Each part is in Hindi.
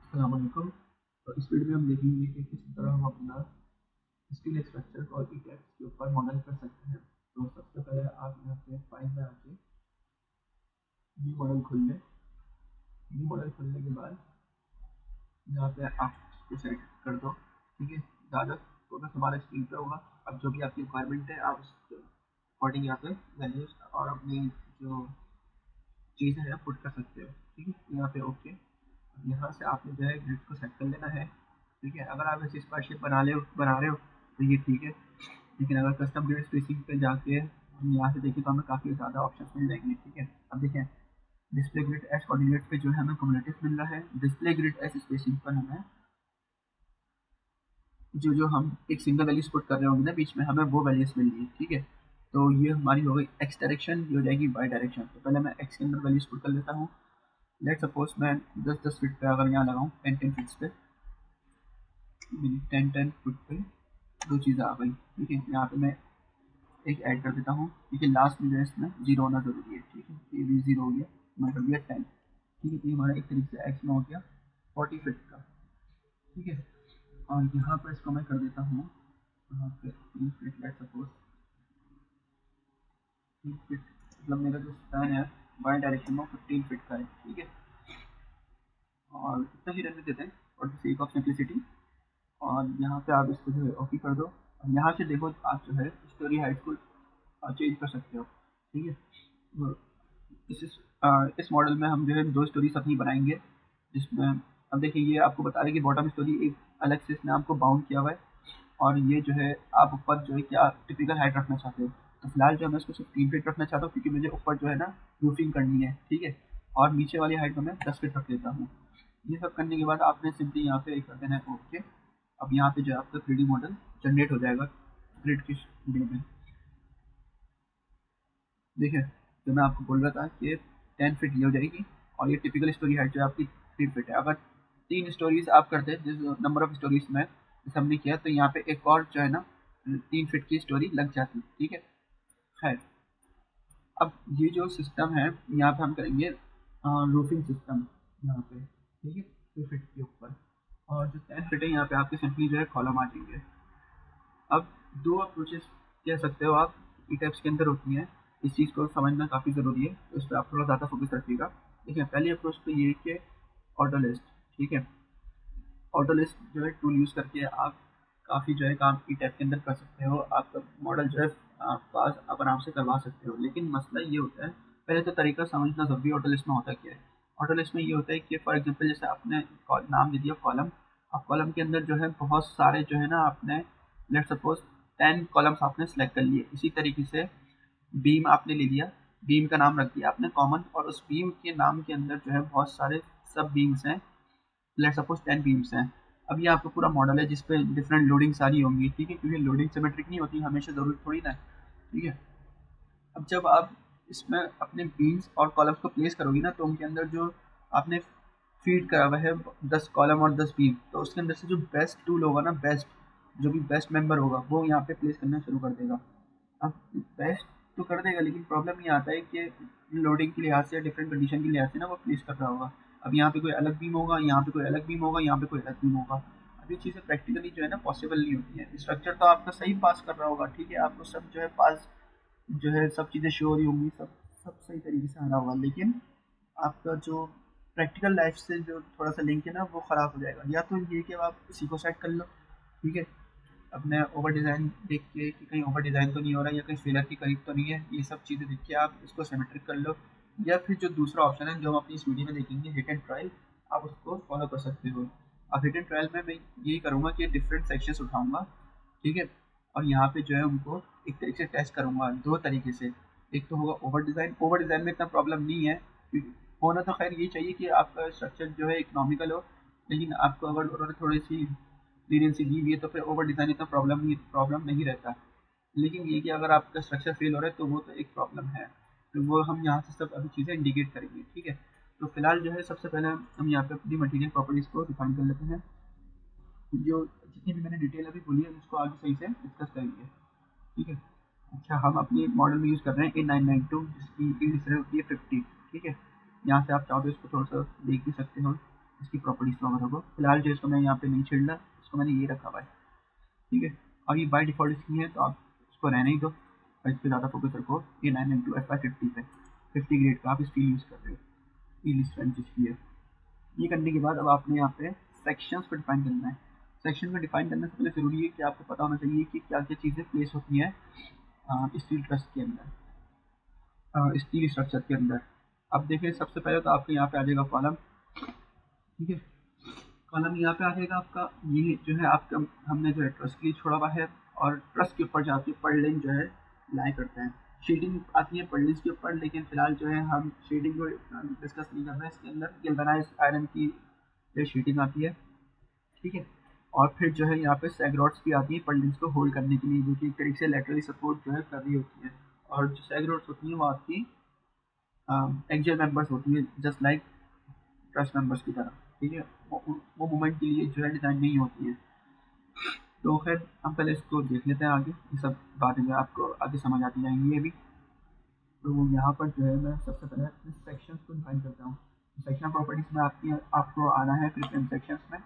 अस्सलाम वालेकुम। तो इस वीडियो में हम देखेंगे कि किस तरह हम अपना स्टील स्ट्रक्चर और ईटेक्स के ऊपर मॉडल कर सकते हैं। तो सबसे पहले आप यहाँ पे फाइल में आके न्यू मॉडल खोल लें। न्यू मॉडल खोलने के बाद यहाँ पे आप इसको सेट कर दो। ठीक है, ज़्यादा फोकस हमारा स्टील पे होगा। अब जो भी आपकी रिक्वायरमेंट है आप उसके अकॉर्डिंग यहाँ पे वैल्यूज और अपनी जो चीज़ें हैं पुट कर सकते हो। ठीक है, यहाँ पे ओके। यहाँ से आपने जो है ग्रिड को सेट कर लेना है। ठीक है, अगर आप ऐसी स्प्रेडशीट बना रहे हो तो ये ठीक है, लेकिन अगर कस्टम ग्रिड स्पेसिंग पे जाके हम यहाँ से देखें तो हमें काफ़ी ज़्यादा ऑप्शंस मिल जाएंगे। ठीक है, अब देखें डिस्प्ले ग्रिड एस कोऑर्डिनेट पे जो है हमें कम्युनिटीज मिल रहा है। डिस्प्ले ग्रिड एस स्पेसिंग पर हमें जो हम एक सिंगल वैल्यूज पुट कर रहे होंगे ना बीच में, हमें वो वैल्यूज मिल रही है। ठीक है, तो ये हमारी हो गई एक्स डायरेक्शन, ये हो जाएगी वाई डायरेक्शन। तो पहले मैं एक्स के अंदर वैल्यूज पुट कर लेता हूँ। लेट सपोज मैं 10-10 फीट पे अगर यहाँ लगाऊँ 10-10 फीट पे, 10-10 फीट पे दो चीज़ें आ गई। ठीक है, यहाँ पे मैं एक ऐड कर देता हूँ। ठीक है, लास्ट में जो है इसमें जीरो होना जरूरी है। ठीक है, ये भी जीरो हो गया, मैं कर दिया 10। ठीक है, तो ये हमारा एक तरीके से एक्स में हो गया 40 फीट का। ठीक है, और यहाँ पर इसको मैं कर देता हूँ यहाँ पे 3 फीट। लेट सपोज 3 फीट मतलब मेरा जो स्पैन है वाई डायरेक्शन में 15 फीट का है। ठीक है, और इतना ही रहने देते हैं for the sake of simplicity. और यहाँ पे आप इसको जो है ओके कर दो। और यहाँ से देखो आप जो है स्टोरी हाइट को चेंज कर सकते हो। ठीक है, तो इस मॉडल में हम जो है दो स्टोरीज अपनी बनाएंगे, जिसमें अब देखिए ये आपको बता रहे कि बॉटम स्टोरी एक अलग से इसने आपको बाउंड किया हुआ है, और ये जो है आप ऊपर जो है क्या टिपिकल हाइट रखना चाहते हो। तो फिलहाल जो मैं इसको सिर्फ 3 फीट रखना चाहता हूँ, क्योंकि मुझे ऊपर जो है ना रूफिंग करनी है। ठीक है, और नीचे वाली हाइट में मैं 10 फीट रख लेता हूँ। ये सब करने के बाद आपने सिंपली यहाँ पे कर देना है ओके। अब यहाँ पे जो है आपका 3D मॉडल जनरेट हो जाएगा ग्रिड की वे में। देखिए, जो मैं आपको बोल रहा था कि 10 फीट ये हो जाएगी, और ये टिपिकल स्टोरी हाइट जो है आपकी 3 फीट है। अगर 3 स्टोरीज आप करते हैं जिस नंबर ऑफ स्टोरीज में जैसे हमने किया, तो यहाँ पे एक और जो है ना 3 फीट की स्टोरी लग जाती। ठीक है, खैर अब ये जो सिस्टम है यहाँ पे हम करेंगे रूफिंग सिस्टम यहाँ पे। ठीक है, 3 फीट के ऊपर, और जो 10 फीट है यहाँ पे आपके सिंपली जो है कॉलम आ जाएंगे। अब दो अप्रोचेस कह सकते हो आप ई टाइप्स के अंदर होती हैं। इस चीज़ को समझना काफ़ी ज़रूरी है, तो इस पर आप थोड़ा ज़्यादा फोकस रखिएगा। देखिए, पहली अप्रोच तो ये है कि ऑटो लिस्ट। ठीक है, ऑटो लिस्ट जो है टूल यूज़ करके आप काफ़ी जो है काम ई टाइप के अंदर कर सकते हो। आपका मॉडल जो है आप पास आप आराम से करवा सकते हो। लेकिन मसला ये होता है, पहले तो तरीका समझना ज़रूरी है ऑटो लिस्ट में होता क्या है। ऑटो लिस्ट में ये होता है कि फॉर एग्जाम्पल जैसे आपने नाम दे दिया कॉलम। अब कॉलम के अंदर जो है बहुत सारे जो है ना आपने लेट सपोज 10 कॉलम्स आपने सेलेक्ट कर लिए। इसी तरीके से बीम आपने ले लिया, बीम का नाम रख दिया आपने कॉमन, और उस बीम के नाम के अंदर जो है बहुत सारे सब बीम्स हैं। लेट सपोज 10 बीम्स हैं। अब ये आपका पूरा मॉडल है जिसपे डिफरेंट लोडिंग सारी होंगी। ठीक है, क्योंकि लोडिंग सिमेट्रिक नहीं होती हमेशा, जरूरी थोड़ी ना है। ठीक है, अब जब आप इसमें अपने बीम्स और कॉलम्स को प्लेस करोगी ना, तो उनके अंदर जो आपने फीड करा हुआ है 10 कॉलम और 10 बीम, तो उसके अंदर से जो बेस्ट टूल होगा ना, बेस्ट जो भी बेस्ट मेंबर होगा वो यहाँ पे प्लेस करना शुरू कर देगा। अब बेस्ट तो कर देगा, लेकिन प्रॉब्लम ये आता है कि लोडिंग के लिहाज से या डिफरेंट कंडीशन के लिहाज से ना वो प्लेस कर रहा होगा। अब यहाँ पे कोई अलग बीम होगा, यहाँ पे कोई अलग बीम होगा, यहाँ पे कोई अलग बीम होगा। अब ये चीज़ें प्रैक्टिकली जो है ना पॉसिबल नहीं होती है। स्ट्रक्चर तो आपका सही पास कर रहा होगा। ठीक है, आपको सब जो है पास जो है सब चीज़ें शो हो रही होंगी, सब सब सही तरीके से आ रहा होगा, लेकिन आपका जो प्रैक्टिकल लाइफ से जो थोड़ा सा लिंक है ना वो ख़राब हो जाएगा। या तो ये कि आप इसी को सेट कर लो। ठीक है, अपने ओवर डिज़ाइन देख के कि कहीं ओवर डिज़ाइन तो नहीं हो रहा है या कहीं फेलर के करीब तो नहीं है, ये सब चीज़ें देख के आप इसको सिमेट्रिक कर लो। या फिर जो दूसरा ऑप्शन है जो हम अपनी इस वीडियो में देखेंगे, हिट एंड ट्रायल, आप उसको फॉलो कर सकते हो। अब हिट एंड ट्रायल में मैं यही करूँगा कि डिफरेंट सेक्शंस उठाऊँगा। ठीक है, और यहाँ पे जो है उनको एक तरीके से टेस्ट करूँगा दो तरीके से। एक तो होगा ओवर डिज़ाइन। ओवर डिज़ाइन में इतना प्रॉब्लम नहीं है, होना तो खैर ये चाहिए कि आपका स्ट्रक्चर जो है इकोनॉमिकल हो, लेकिन आपको अगर उन्होंने थोड़ी सी लीनियंसी दी हुई है तो फिर ओवर डिज़ाइन इतना प्रॉब्लम नहीं रहता। लेकिन ये कि अगर आपका स्ट्रक्चर फेल हो रहा है तो वो तो एक प्रॉब्लम है। तो वो हम यहाँ से सब अभी चीज़ें इंडिकेट करेंगे। ठीक है, तो फिलहाल जो है सबसे पहले हम यहाँ पे अपनी मटेरियल प्रॉपर्टीज़ को डिफाइन कर लेते हैं। जो जितनी भी मैंने डिटेल अभी बोली है उसको आगे सही से डिस्कस करेंगे। ठीक है, अच्छा हम अपनी मॉडल में यूज़ कर रहे हैं A992 जिसकी ईल्ड होती है 50। ठीक है, यहाँ से आप चाहो तो इसको थोड़ा सा देख भी सकते हो। इसकी प्रॉपर्टीज वगैरह को। फिलहाल जो इसको मैं यहाँ पे नहीं छेड़ रहा, इसको मैंने ये रखा हुआ है, ठीक है। और ये बाय डिफॉल्ट इसकी है, तो आप इसको रहने ही दो और इस पर ज़्यादा फोकस रखो। ये 9M2FY50 पे 50 ग्रेड का आप स्टील यूज़ कर रहे हो, स्टील स्ट्रेंथ जिसकी है। ये करने के बाद अब आपने यहाँ पे सेक्शंस को डिफाइन करना है। सेक्शन को डिफाइन करने से पहले ज़रूरी है कि आपको पता होना चाहिए कि क्या क्या चीज़ें प्लेस होती हैं स्टील ट्रस्ट के अंदर, स्टील स्ट्रक्चर के अंदर। अब देखिए सबसे पहले तो आपके यहाँ पे आ जाएगा कॉलम, ठीक है। कॉलम यहाँ पे आ जाएगा आपका, ये जो है आपका हमने जो है ट्रस्ट के लिए छोड़ा हुआ है, और ट्रस्ट के ऊपर जाके पर्लिन जो है लाई करते हैं। शेडिंग आती है पर्लिन्स के ऊपर, लेकिन फिलहाल जो है हम शेडिंग को डिस्कस नहीं कर रहे हैं। इसके अंदर गैल्वेनाइज्ड आयरन की शेडिंग आती है, ठीक है। और फिर जो है यहाँ पे सैगरॉड्स भी आती है पर्लिन्स को होल्ड करने के लिए, जो कि एक तरीके से लेटरली सपोर्ट जो है कर रही होती है। और जो सैगरॉड्स होती हैं वो आपकी एक्सियल मेंबर्स होती है, जस्ट लाइक ट्रस्ट मेंबर्स की तरह, ठीक है। वो मूवमेंट के लिए जो है डिज़ाइन नहीं होती है। तो खैर हम पहले इसको देख लेते हैं आगे, ये सब बातें जो आपको आगे समझ आती जाएंगी ये भी। तो यहाँ पर जो है मैं सबसे पहले सेक्शंस को डिफाइन करता हूँ। सेक्शन प्रॉपर्टीज में आपको आना है फिर फ्रेम सेक्शंस में।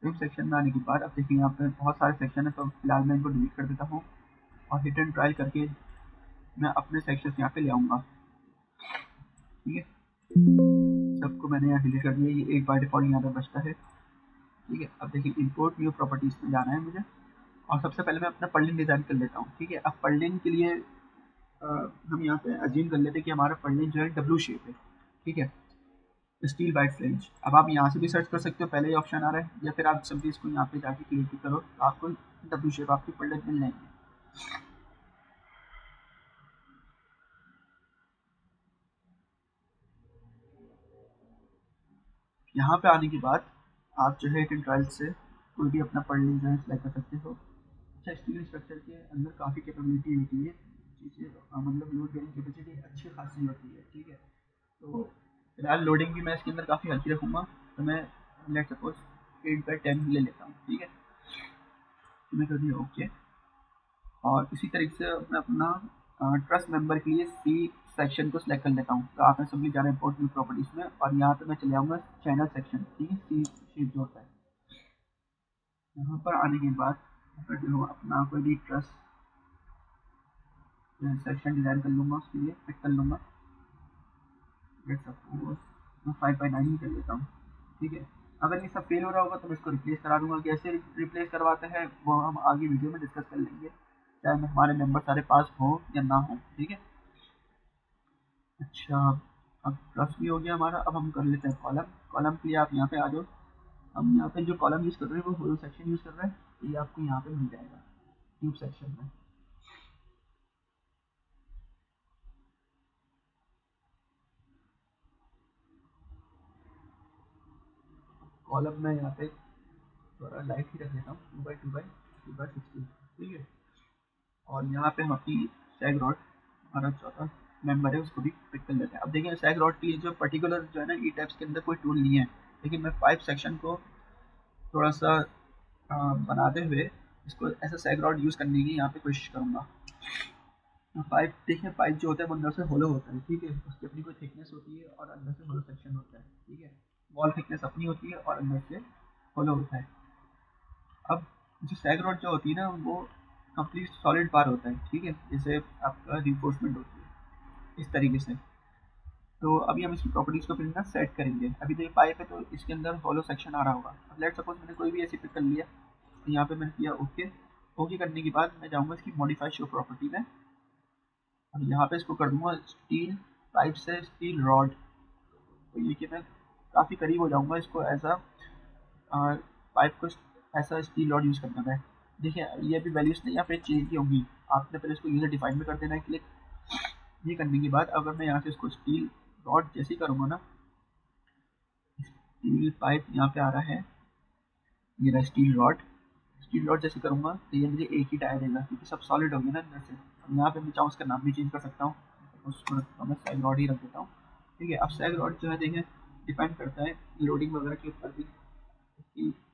फ्रेम सेक्शन में आने के बाद अब देखिए यहाँ पे बहुत सारे सेक्शन है, तो फिलहाल मैं इनको डिलीट कर देता हूँ और हिट एंड ट्रायल करके मैं अपने सेक्शंस यहाँ पे ले आऊँगा, ठीक है। सबको मैंने यहाँ डिलीट कर दिया, ये एक बाय डिफॉल्ट यहाँ पे बचता है, ठीक है। अब देखिए इंपोर्ट न्यू प्रॉपर्टीज में जाना है मुझे, और सबसे पहले मैं अपना पर्लिन डिज़ाइन कर लेता हूँ, ठीक है। अब पर्लिन के लिए हम यहाँ पे अज्यूम कर लेते हैं कि हमारा पर्लिन जो है डब्ल्यू शेप है, ठीक है, स्टील बाय फ्लेंज। अब आप यहाँ से भी सर्च कर सकते हो, पहले ही ऑप्शन आ रहा है, या फिर आप सिंपली इसको यहाँ पे जाके क्लिक करो तो आपको डब्ल्यू शेप आपकी पर्लिन मिल जाएंगे। यहाँ पे आने के बाद आप जो है हिट ट्रायल से कोई भी अपना पर्लिन जो है सिलेक्ट कर सकते हो। अच्छा, स्टील स्ट्रक्चर के अंदर काफ़ी कैपेबिलिटी होती है, चीज़ें मतलब लोड बेरिंग कैपेसिटी अच्छी खासी होती है, ठीक है। तो फिलहाल लोडिंग भी मैं इसके अंदर काफ़ी हल्की रखूँगा, तो मैं लेट सपोज 8/10 ले लेता हूँ, ठीक है। तो मैं कर दिया ओके। और इसी तरीके से मैं अपना ट्रस्ट मेंबर के लिए सी सेक्शन को सिलेक्ट कर लेता हूँ। तो आपने सिंपली जाना इंपोर्ट न्यू प्रॉपर्टीज में, और यहाँ पे मैं चले आऊँगा चैनल सेक्शन, ठीक है, सी शेप जो होता है। यहाँ पर आने के बाद मैं जो हूँ अपना कोई भी ट्रस्ट सेक्शन डिज़ाइन कर लूँगा, उसके लिए पिक कर लूँगा। लेट सपोज मैं 5/9 ही कर लेता हूँ, ठीक है। अगर ये सब फेल हो रहा होगा तो मैं इसको रिप्लेस करा दूंगा। कैसे रिप्लेस करवाते हैं वो हम आगे वीडियो में डिस्कस कर लेंगे, चाहे हमारे मेंबर सारे पास हो या ना हो, ठीक है। अच्छा, अब प्लस भी हो गया हमारा। अब हम कर लेते हैं कॉलम। कॉलम के लिए आप यहाँ पे आ जाओ। हम यहाँ पे जो कॉलम यूज़ कर रहे हैं वो होलो सेक्शन यूज़ कर रहे हैं, तो ये आपको यहाँ पे मिल जाएगा ट्यूब सेक्शन में। कॉलम में यहाँ पे थोड़ा लाइट ही रख देता हूँ, 2x2x2x16, ठीक है। और यहाँ पे हम अपनी सैग रॉड, हमारा चौथा मेंबर है, उसको भी पिक कर लेते हैं। अब देखिए सैग रॉड की जो पर्टिकुलर जो है ना ई टैप्स के अंदर कोई टूल नहीं है, लेकिन मैं पाइप सेक्शन को थोड़ा सा बनाते हुए इसको ऐसा सैग रॉड यूज़ करने की यहाँ पे कोशिश करूँगा। पाइप देखिए, पाइप जो होता है वो अंदर से होलो होता है, ठीक है। उसकी अपनी कोई थिकनेस होती है और अंदर से होलो सेक्शन होता है, ठीक है। वॉल थिकनेस अपनी होती है और अंदर से होलो होता है। अब जो सैग रॉड जो होती है ना वो कंप्लीट सॉलिड बार होता है, ठीक है, जैसे आपका रिइंफोर्समेंट होती है इस तरीके से। तो अभी हम इसकी प्रॉपर्टीज को फिर ना सेट करेंगे। अभी तो ये पाइप है तो इसके अंदर होलो सेक्शन आ रहा होगा। अब लेट सपोज मैंने कोई भी ऐसी पिक कर लिया, तो यहाँ पे मैंने किया ओके। ओके करने के बाद मैं जाऊँगा इसकी मॉडिफाई शो प्रॉपर्टी में, और यहाँ पे इसको कर दूंगा स्टील पाइप से स्टील रॉड। तो ये कि मैं काफ़ी करीब हो जाऊँगा इसको एज अ पाइप को ऐसा स्टील रॉड यूज़ करना है। देखिए ये अभी वैल्यूज नहीं या फिर चेंज की होंगी, आपने पहले इसको यूज़र डिफाइन में कर देना है क्लिक। ये करने के बाद अगर मैं यहाँ से इसको स्टील रॉड जैसे ही करूँगा ना, स्टील पाइप यहाँ पे आ रहा है, ये रहा स्टील रॉड। स्टील रॉड जैसे करूँगा तो ये मुझे एक ही टायर देगा, क्योंकि सब सॉलिड हो गया ना अंदर से। अब यहाँ पे मैं चाहूँ उसका नाम भी चेंज कर सकता हूँ, उसको मैं सैग रॉड ही रख देता हूँ, ठीक है। अब सैग रॉड जो है देखें डिपेंड करता है लोडिंग वगैरह के ऊपर भी।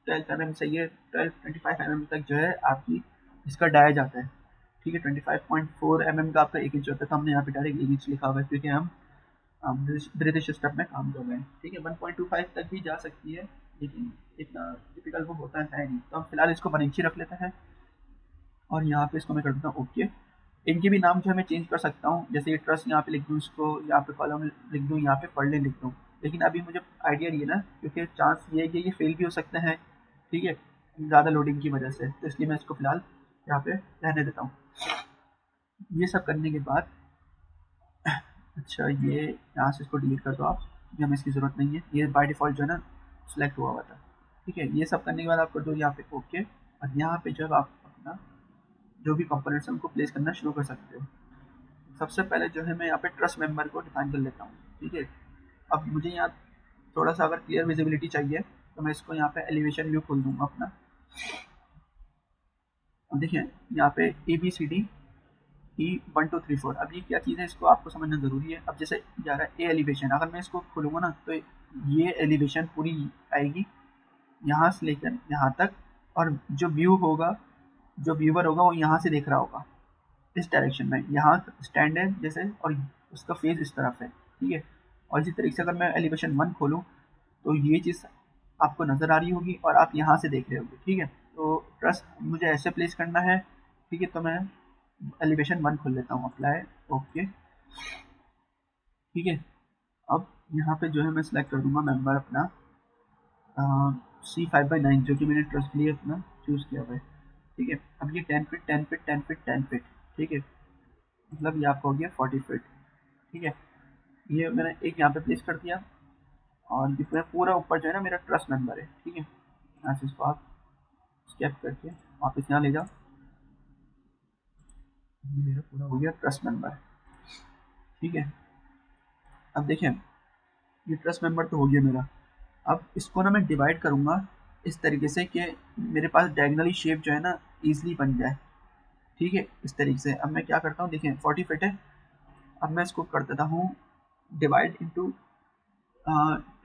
12 mm सही है, 25 mm तक जो है आपकी इसका डाया जाता है, ठीक है। 25.4 mm का आपका 1 इंच होता है, तो हमने यहाँ पे डायरेक्ट 1 इंच लिखा हुआ है, क्योंकि हम ब्रिटिश सिस्टम में काम कर रहे हैं, ठीक है। 1.25 तक भी जा सकती है, लेकिन इतना टिपिकल वो होता है नहीं। तो हम फिलहाल इसको 1 इंच ही रख लेते हैं, और यहाँ पे इसको मैं कर देता हूँ ओके। इनके भी नाम जो है मैं चेंज कर सकता हूँ, जैसे ये ट्रस्ट यहाँ पे लिख दूँ, इसको यहाँ पे कॉलम लिख दूँ, यहाँ पे पढ़ने लिख दूँ। लेकिन अभी मुझे आइडिया नहीं है ना, क्योंकि चांस ये है कि ये फेल भी हो सकते हैं, ठीक है, ज़्यादा लोडिंग की वजह से। तो इसलिए मैं इसको फिलहाल यहाँ पे रहने देता हूँ। ये सब करने के बाद अच्छा, ये यहाँ से इसको डिलीट कर दो आप, ये हमें इसकी ज़रूरत नहीं है, ये बाय डिफ़ॉल्ट जो है ना सिलेक्ट हुआ था, ठीक है। ये सब करने के बाद आप कर दो यहाँ पे ओके, और यहाँ पे जब आप अपना जो भी कंपोनेंट्स हैं उनको प्लेस करना शुरू कर सकते हो। सबसे पहले जो है मैं यहाँ पे ट्रस्ट मेंबर को डिफाइन कर लेता हूँ, ठीक है। अब मुझे यहाँ थोड़ा सा अगर क्लियर विजिबिलिटी चाहिए, तो मैं इसको यहाँ पे एलिवेशन व्यू खोल दूंगा अपना। अब देखिए यहाँ पे ABCD E1234, अब ये क्या चीज़ है, इसको आपको समझना ज़रूरी है। अब जैसे जा रहा है ए एलिवेशन, अगर मैं इसको खोलूँगा ना, तो ये एलिवेशन पूरी आएगी यहाँ से लेकर यहाँ तक, और जो व्यू होगा, जो व्यूवर होगा वो यहाँ से देख रहा होगा इस डायरेक्शन में, यहाँ स्टैंड है जैसे, और उसका फेस इस तरफ है, ठीक है। और इसी तरीके से अगर मैं एलिवेशन 1 खोलूँ, तो ये चीज़ आपको नज़र आ रही होगी और आप यहाँ से देख रहे होगे, ठीक है। तो ट्रस्ट मुझे ऐसे प्लेस करना है, ठीक है। तो मैं एलिवेशन 1 खोल लेता हूँ, अप्लाई ओके, ठीक है। अब यहाँ पे जो है मैं सिलेक्ट कर दूंगा मेंबर अपना C5/9, जो कि मैंने ट्रस्ट के लिए अपना चूज़ किया हुआ है, ठीक है। अब ये 10 फीट 10 फीट 10 फीट 10 फीट, ठीक है, मतलब ये आपका हो गया 40 फीट, ठीक है। ये मैंने एक यहाँ पे प्लेस कर दिया, और ये पूरा ऊपर जो है ना मेरा ट्रस्ट मेंबर है, ठीक है। यहाँ से इसको आप स्केप करके वापस यहाँ ले जाओ, ये मेरा पूरा हो गया ट्रस्ट मेंबर, ठीक है। अब देखें, ये ट्रस्ट मेंबर तो हो गया मेरा। अब इसको ना मैं डिवाइड करूँगा इस तरीके से कि मेरे पास डायगनली शेप जो है ना ईजिली बन जाए, ठीक है, इस तरीके से। अब मैं क्या करता हूँ, देखिए 40 फीट है, अब मैं इसको कर देता हूँ डिवाइड इंटू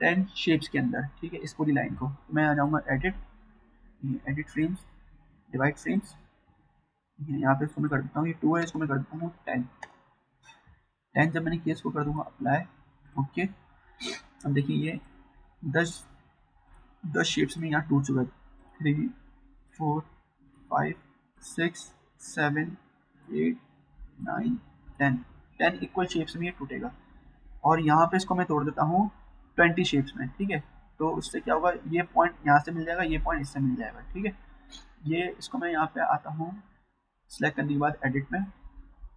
10 शेप्स के अंदर, ठीक है, इस पूरी लाइन को। मैं आ जाऊँगा एडिट फ्रेम्स, डिवाइड फ्रेम्स, यहाँ पे इसको मैं कर देता हूँ, ये 2 है, इसको मैं कर देता हूँ 10 जब मैंने किया इसको कर दूँगा अप्लाई ओके। अब देखिए ये 10 शेप्स में यहाँ टूट चुका है, 3 4 5 6 7 8 9 10 इक्वल शेप्स में ये टूटेगा, और यहाँ पे इसको मैं तोड़ देता हूँ 20 शेप्स में, ठीक है। तो उससे क्या होगा, ये पॉइंट यहाँ से मिल जाएगा, ये पॉइंट इससे मिल जाएगा, ठीक है। ये इसको मैं यहाँ पे आता हूँ सिलेक्ट करने के बाद एडिट में,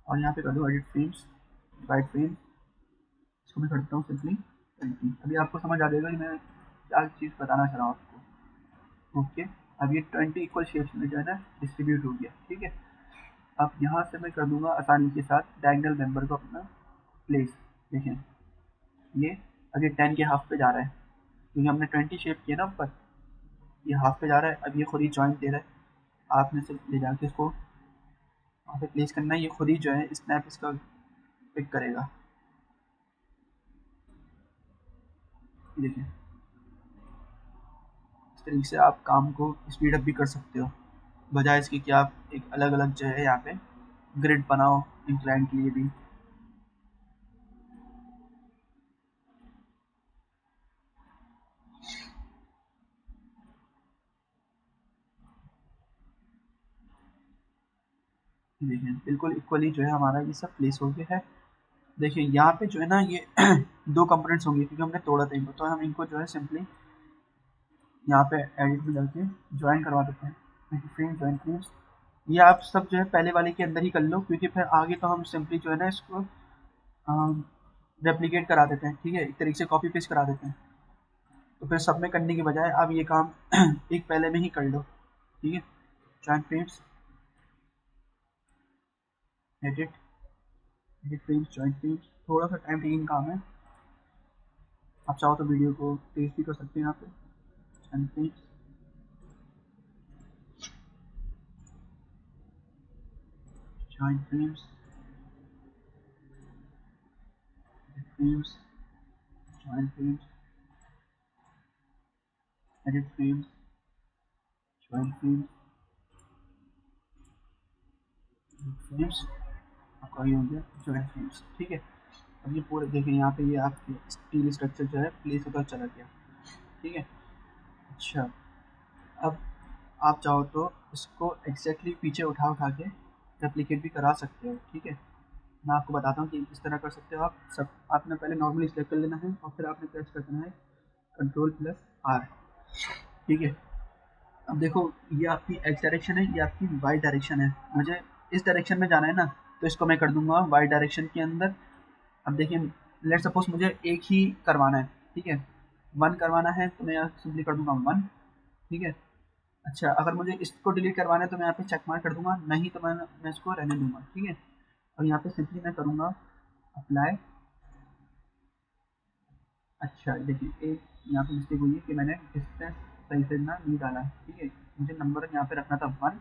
और यहाँ पे कर दूँ एडिट फ्रेम्स, डिवाइड फ्रेम, इसको मैं करता हूँ सिंपली 20। अभी आपको समझ आ जाएगा कि मैं क्या चीज़ बताना चाह रहा हूँ आपको, ओके। अब ये 20 इक्वल शेप्स में जो है ना डिस्ट्रीब्यूट हो गया, ठीक है। अब यहाँ से मैं कर दूंगा आसानी के साथ डायगोनल मेंबर को अपना प्लेस, देखें ये अभी 10 के हाफ पे जा रहा है, क्योंकि हमने 20 शेप किया ना ऊपर, ये हाफ पे जा रहा है। अब ये खुद ही जॉइंट दे रहा है, आपने सिर्फ ले जाके इसको वहाँ पे प्लेस करना है, ये खुद ही जो है स्नैप इसका पिक करेगा, देखिए इस तरीके से आप काम को स्पीड अप भी कर सकते हो, बजाय इसके कि आप एक अलग अलग जो है यहाँ पे ग्रिड बनाओ इंक्लाइन के लिए भी। देखिए बिल्कुल इक्वली जो है हमारा ये सब प्लेस हो गया है। देखिए यहाँ पे जो है ना ये 2 कंपोनेंट्स होंगे, क्योंकि हमने तोड़ा था इनको, तो हम इनको जो है सिंपली यहाँ पे एडिट में जाके ज्वाइन करवा देते हैं, फ्रेम ज्वाइन फ्रेम्स। ये आप सब जो है पहले वाले के अंदर ही कर लो, क्योंकि फिर आगे तो हम सिंपली जो है ना इसको रेप्लिकेट करा देते हैं, ठीक है, एक तरीके से कॉपी पेस्ट करा देते हैं। तो फिर सब में करने के बजाय आप ये काम एक पहले में ही कर लो, ठीक है। Join frames, edit edit frames, join frames, थोड़ा सा टाइम टेकिंग काम है, आप चाहो तो वीडियो को तेज भी कर सकते हैं यहाँ पे। Join frames, join frames, frames, join frames, edit frames, join frames, frames, आपका ये हो गया ज्वाइन फ्रेम्स, ठीक है। अब ये पूरे देखें यहाँ पे ये आपके स्टील स्ट्रक्चर जो है प्लेस होकर चला गया, ठीक है। अच्छा, अब आप चाहो तो इसको एग्जैक्टली पीछे उठा उठा के रेप्लिकेट भी करा सकते हो, ठीक है। मैं आपको बताता हूँ कि किस तरह कर सकते हो आप। सब आपने पहले नॉर्मली सिलेक्ट कर लेना है और फिर आपने प्रेस कर देना है Ctrl+R, ठीक है। अब देखो ये आपकी एक्स डायरेक्शन है, ये आपकी वाई डायरेक्शन है। मुझे इस डायरेक्शन में जाना है ना, तो इसको मैं कर दूंगा वाई डायरेक्शन के अंदर। अब देखिए लेट सपोज मुझे एक ही करवाना है, ठीक है, 1 करवाना है, तो मैं यहाँ सिंपली कर दूंगा 1, ठीक है। अच्छा, अगर मुझे इसको डिलीट करवाना है तो मैं यहाँ पे चेक मार्क कर दूंगा, नहीं तो मैं इसको रहने दूंगा, ठीक है। और यहाँ पे सिंपली मैं करूँगा अप्लाई। अच्छा देखिए एक यहाँ पे मिस्टेक हुई है कि मैंने डिस्टेंस सही से ना नहीं डाला है, ठीक है। मुझे नंबर यहाँ पे रखना था 1,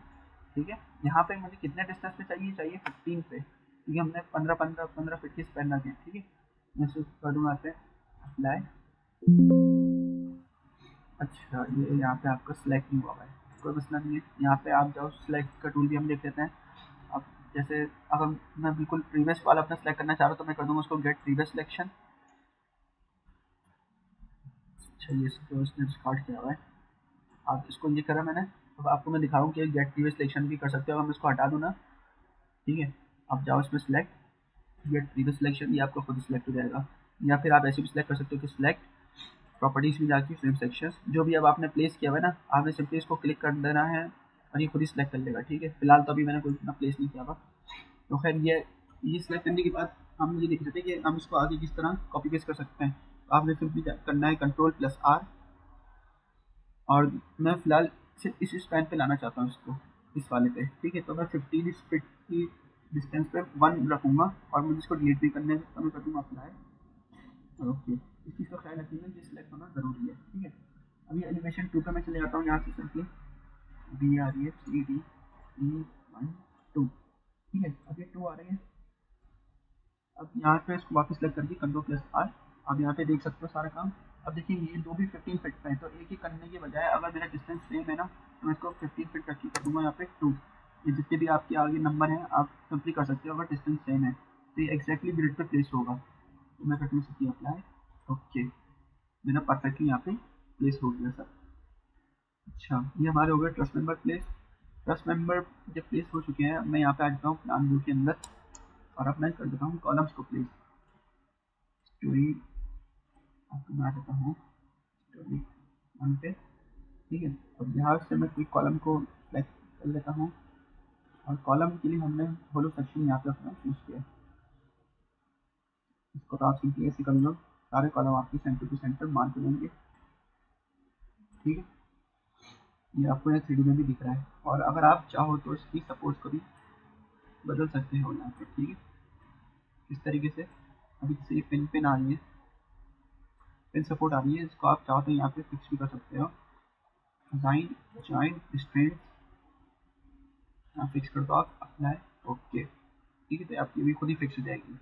ठीक है। यहाँ पे मुझे कितने डिस्टेंस पे चाहिए 15 पे, क्योंकि हमने 15 फीट की स्पैन रखी है, ठीक है। मैं इसको कर दूँगा यहाँ पे अप्लाई। अच्छा ये यहाँ पे आपका सिलेक्ट नहीं हुआ है, कोई मसला नहीं है। यहाँ पे आप जाओ सिलेक्ट का टूल भी हम देख लेते हैं। अब जैसे अगर मैं बिल्कुल प्रीवियस वाला अपना सेलेक्ट करना चाह रहा हूँ तो मैं कर दूँगा उसको गेट प्रीवियस सिलेक्शन। अच्छा ये जो इसने डिस्कार्ड किया हुआ है, आप इसको ये करा मैंने। अब आपको मैं दिखाऊँ कि गेट प्रीवियस सिलेक्शन भी कर सकते हो। अगर मैं इसको हटा दूँ ना, ठीक है, आप जाओ इसमें सिलेक्ट गेट प्रीवियस सिलेक्शन, ये आपको खुद सिलेक्ट हो जाएगा। या फिर आप ऐसे भी सिलेक्ट कर सकते हो कि सिलेक्ट प्रॉपर्टीज में जाके फ्रेम सेक्शंस, जो भी अब आपने प्लेस किया हुआ है ना, आपने सिंपली इसको क्लिक कर देना है और ये खुद ही सिलेक्ट कर लेगा, ठीक है। फिलहाल तो अभी मैंने कोई इतना प्लेस नहीं किया हुआ। तो खैर ये सिलेक्ट करने के बाद हम ये देख सकते हैं कि हम इसको आगे किस तरह कॉपी पेस्ट कर सकते हैं। तो आपने सिंपली करना है Ctrl+R, और मैं फिलहाल सिर्फ इस स्पैन पे लाना चाहता हूँ इसको, इस वाले पे, ठीक है। तो मैं 15 फीट की डिस्टेंस पे 1 रखूँगा और मुझे इसको डिलीट भी करने तो मैं कर दूँगा अप्लाई। ओके, इस चीज़ का ख्याल रखिएगा कि सिलेक्ट होना ज़रूरी है, ठीक है। अभी एलिवेशन 2 पे मैं चले जाता हूँ, यहाँ से सिंपली BREFCDE1 2, ठीक है। अब ये 2 आ रही है। अब यहाँ पे इसको वापस सेलेक्ट करके Ctrl+R, अब यहाँ पे देख सकते हो सारा काम। अब देखिए ये दो भी 15 फीट पे है, तो एक ही करने के बजाय अगर मेरा डिस्टेंस सेम है ना, तो मैं इसको 15 फीट रख के कर दूँगा यहाँ पे 2। ये जितने भी आपके आगे नंबर हैं आप सिंपली कर सकते हो अगर डिस्टेंस सेम है, तो ये एक्जैक्टली ग्रिड पे प्लेस होगा। तो मैं करती हूँ इसकी अप्लाई। ओके, मेरा परफेक्टली यहाँ पे प्लेस हो गया सर। अच्छा ये हमारे हो गए trust member place. Trust member जब प्लेस हो चुके हैं, मैं यहाँ पे आ जाता हूँ प्लान व्यू के अंदर और अब मैं कर देता हूँ कॉलम्स को प्लेस। स्टोरी आपको मैं आ जाता हूँ स्टोरी 1 पे, ठीक है। अब यहाँ से मैं कोई कॉलम को सेलेक्ट कर लेता हूँ और कॉलम के लिए हमने होलो सेक्शन यहाँ पे अपना चूज़ किया। इसको तो आप सिंपली ऐसे कर लो, सारे कॉलम आपके सेंटर टू सेंटर मान के लेंगे, ठीक है। ये आपको यहाँ 3D में भी दिख रहा है, और अगर आप चाहो तो इसकी सपोर्ट को भी बदल सकते हो यहाँ पे, ठीक है। इस तरीके से अभी जैसे ये पिन आ रही है, पिन सपोर्ट आ रही है, इसको आप चाहो तो यहाँ पे फिक्स भी कर सकते हो। डिजाइन जॉइंट स्ट्रेंथ यहाँ फिक्स कर दो आप, अप्लाई। ओके, ठीक है, तो आपकी भी खुद ही फिक्स हो जाएगी।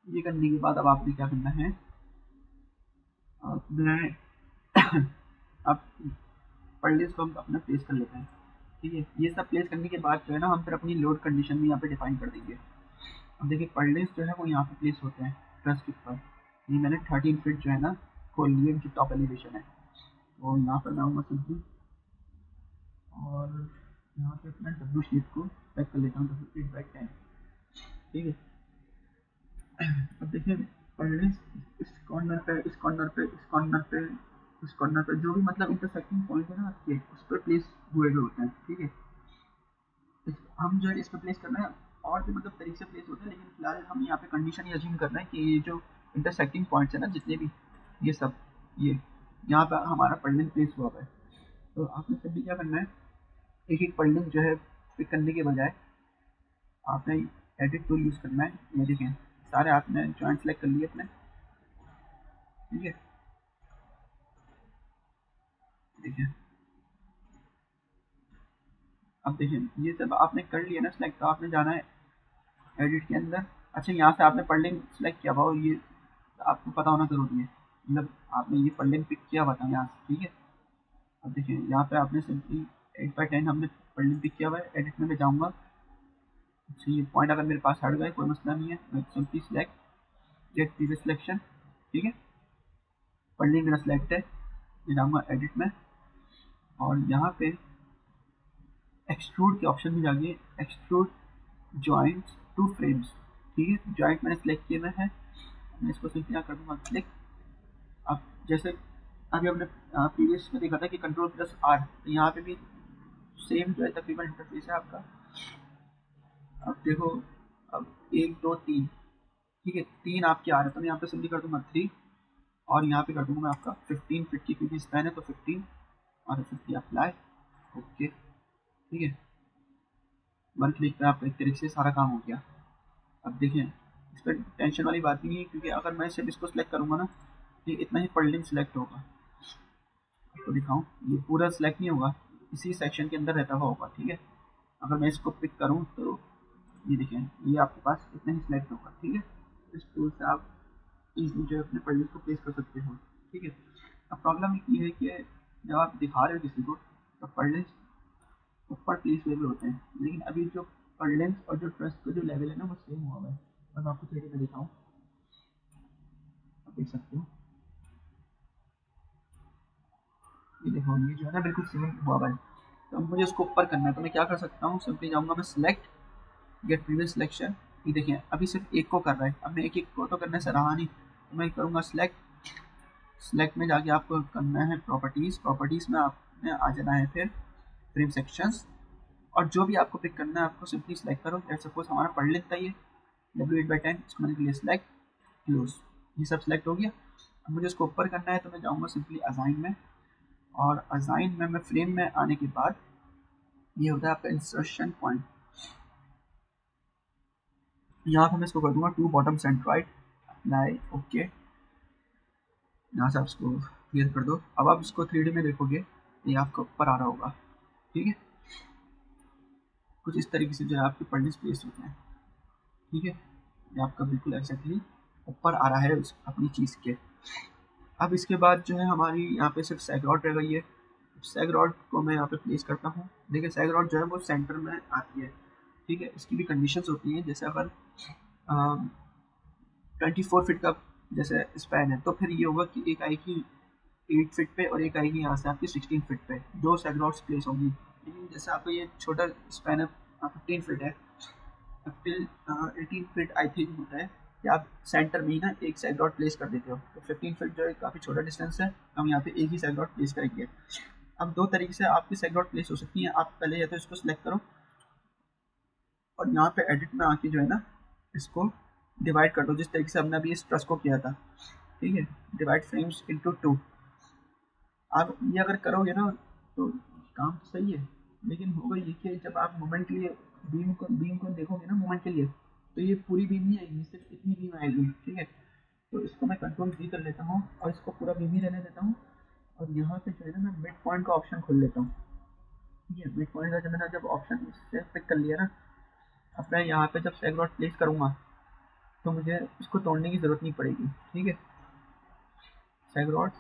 ये करने के बाद अब आपने क्या करना है, मैं अब पर्लेस को हम अपना प्लेस कर लेते हैं, ठीक है। ये सब प्लेस करने के बाद जो है ना, हम फिर अपनी लोड कंडीशन भी यहाँ पे डिफाइन कर देंगे। अब देखिए पर्लेस जो है वो यहाँ पे प्लेस होते हैं ट्रस के ऊपर। ये मैंने 13 फीट जो है ना खोल लिए, जो टॉप एलिवेशन है, तो यहाँ पर मैं आऊँगा सिंपली और यहाँ पे अपना डब्ल्यू शीट को सेट कर लेता हूँ W8/10, ठीक है। अब देखिए पर्लेस इस कॉर्नर पे इस कॉर्नर पे इस कॉर्नर पे इस कॉर्नर पे जो भी मतलब इंटरसेक्टिंग पॉइंट है ना आपके, उस पर प्लेस हुए होते हैं, ठीक है। हम जो है इस पर प्लेस करना है, और भी मतलब तरीके से प्लेस होते हैं, लेकिन फिलहाल हम यहाँ पे कंडीशन ही अज्यूम करना है कि ये जो इंटरसेक्टिंग पॉइंट्स है ना जितने भी, ये सब ये यहाँ पर हमारा पर्लिन प्लेस हुआ है। तो आपने सभी क्या करना है, एक एक पर्लिन जो है पिक करने के बजाय आपने एडिट टूल यूज़ करना है। ये देखें सारे आपने जॉइंट सेलेक्ट कर लिए अपने, ठीक है। देखिए अब देखिए ये सब आपने कर लिया ना सेलेक्ट, तो आपने जाना है एडिट के अंदर। अच्छा यहाँ से आपने पर्लिन सेलेक्ट किया हुआ, ये आपको पता होना ज़रूरी है, मतलब आपने ये पर्लिन पिक किया हुआ था यहाँ से, ठीक है। अब देखिए यहाँ पे आपने सिंपली 8/10 हमने पर्लिन पिक किया हुआ है। एडिट में मैं जाऊँगा, अच्छा ये पॉइंट अगर मेरे पास हट गए कोई मसला नहीं है, मैं simply select get previous selection, ठीक है, पढ़ने मेरा सिलेक्ट है, मैं जाऊँगा एडिट में और यहाँ पे एक्सट्रूड के ऑप्शन में जाके एक्सट्रूड जॉइंट्स टू फ्रेम्स, ठीक है, जॉइंट मैंने सिलेक्ट किए हुए हैं, मैं इसको सिंपली यहाँ कर दूँगा क्लिक। अब जैसे अभी हमने प्रीवियस में देखा था कि कंट्रोल प्लस आर, तो यहाँ पे भी सेम जो है तकरीबन इंटरफेस है आपका। अब देखो, अब 1 2 3, ठीक है, 3 आपके आ रहे हैं तो मैं यहाँ पे सिंपली कर दूंगा 3 और यहाँ पे कर दूंगा मैं आपका 15 फीट की क्योंकि स्पैन है तो 15 और 50 अप्लाई, ओके, ठीक है, 1 क्लिक पे आपका एक तरीके से सारा काम हो गया। अब देखिए इस पर टेंशन वाली बात नहीं है क्योंकि अगर मैं सिर्फ इसको सिलेक्ट करूँगा ना, ये इतना ही पढ़ सिलेक्ट होगा, आपको दिखाऊँ ये पूरा सिलेक्ट नहीं होगा, इसी सेक्शन के अंदर रहता हुआ होगा, ठीक है। अगर मैं इसको पिक करूँ तो ये देखें ये आपके पास इतना ही सिलेक्ट होगा, ठीक है। इस टूल से आप इजीली जो है अपने पढ़ने को प्लेस कर सकते हो, ठीक है। अब प्रॉब्लम ये है कि जब आप दिखा रहे हो किसी को तो पढ़ने ऊपर प्लेस हुए होते हैं, लेकिन अभी जो पढ़लेंस और जो ट्रस्ट का जो लेवल है ना वो सेम हुआ है। मैं आपको थोड़ी में दिखाऊँ, आप देख सकते हो, ये देखो ये जो है ना बिल्कुल सेम हुआ है। तो अब मुझे इसको ऊपर करना है तो मैं क्या कर सकता हूँ, सिंपली जाऊँगा मैं सिलेक्ट गेट प्रीवियस सिलेक्शन, ये देखिए अभी सिर्फ एक को कर रहा है, अब मैं एक एक को तो करने से रहा नहीं, तो मैं करूँगा सिलेक्ट में जाके आपको करना है प्रॉपर्टीज़ में आपने आ जाना है फिर फ्रेम सेक्शंस, और जो भी आपको पिक करना है आपको सिंपली सिलेक्ट करो। जैसे सपोज हमारा पढ़ लेता है ये W8/10, इसको मैंने लिए सिलेक्ट क्लोज, ये सब सिलेक्ट हो गया। अब मुझे इसको ऊपर करना है तो मैं जाऊँगा सिंपली असाइन में, और असाइन में मैं फ्रेम में आने के बाद ये होता है आपका इंसर्शन पॉइंट, यहाँ पर मैं इसको कर दूंगा to bottom centre right apply, okay, यहाँ से आप इसको क्लियर कर दो। अब आप इसको 3D में देखोगे ये आपका ऊपर आ रहा होगा, ठीक है, कुछ इस तरीके से जो है आपके पढ़ने प्लेस होते हैं, ठीक है, ये आपका बिल्कुल एक्जैक्टली ऊपर आ रहा है उस अपनी चीज़ के। अब इसके बाद जो है हमारी यहाँ पे सिर्फ सैग रॉड रह गई है, सैग रॉड को मैं यहाँ पे प्लेस करता हूँ। देखिए सैग रॉड जो है वो सेंटर में आती है, ठीक है, इसकी भी कंडीशंस होती हैं, जैसे अगर 24 फीट का जैसे स्पैन है तो फिर ये होगा कि एक आएगी 8 फीट पे और एक आएगी यहाँ से आपकी 16 फीट पे, दो सैग रॉड्स प्लेस होंगी। लेकिन जैसे आपका ये छोटा स्पैन है 15 फीट है, टिल 18 फीट आई थिंक होता है कि आप सेंटर में ही ना एक सैग रॉड प्लेस कर देते हो, तो 15 फीट जो है काफ़ी छोटा डिस्टेंस है, हम यहाँ पे एक ही सैग रॉड प्लेस करेंगे। अब दो तरीके से आपकी सैग रॉड प्लेस हो सकती है, आप पहले या तो इसको सिलेक्ट करो और यहाँ पे एडिट में आके जो है ना इसको डिवाइड कर दो, जिस तरीके से हमने अभी इस ट्रस को किया था, ठीक है, डिवाइड फ्रेम्स इनटू 2। आप ये अगर करोगे ना तो काम तो सही है, लेकिन होगा ये कि जब आप मोमेंट के लिए बीम को देखोगे ना मोमेंट के लिए, तो ये पूरी बीम नहीं आएगी, सिर्फ इतनी बीम आएगी, ठीक है। तो इसको मैं कंट्रोल V कर लेता हूँ और इसको पूरा बीम ही रहने देता हूँ, और यहाँ पे जो है ना मैं मिड पॉइंट का ऑप्शन खोल लेता हूँ, ठीक है। मिड पॉइंट का जब मैंने जब ऑप्शन इससे पिक कर लिया ना, अब मैं यहाँ पे जब सैग रॉड प्लेस करूँगा तो मुझे इसको तोड़ने की ज़रूरत नहीं पड़ेगी, ठीक है, सैग रॉड्स,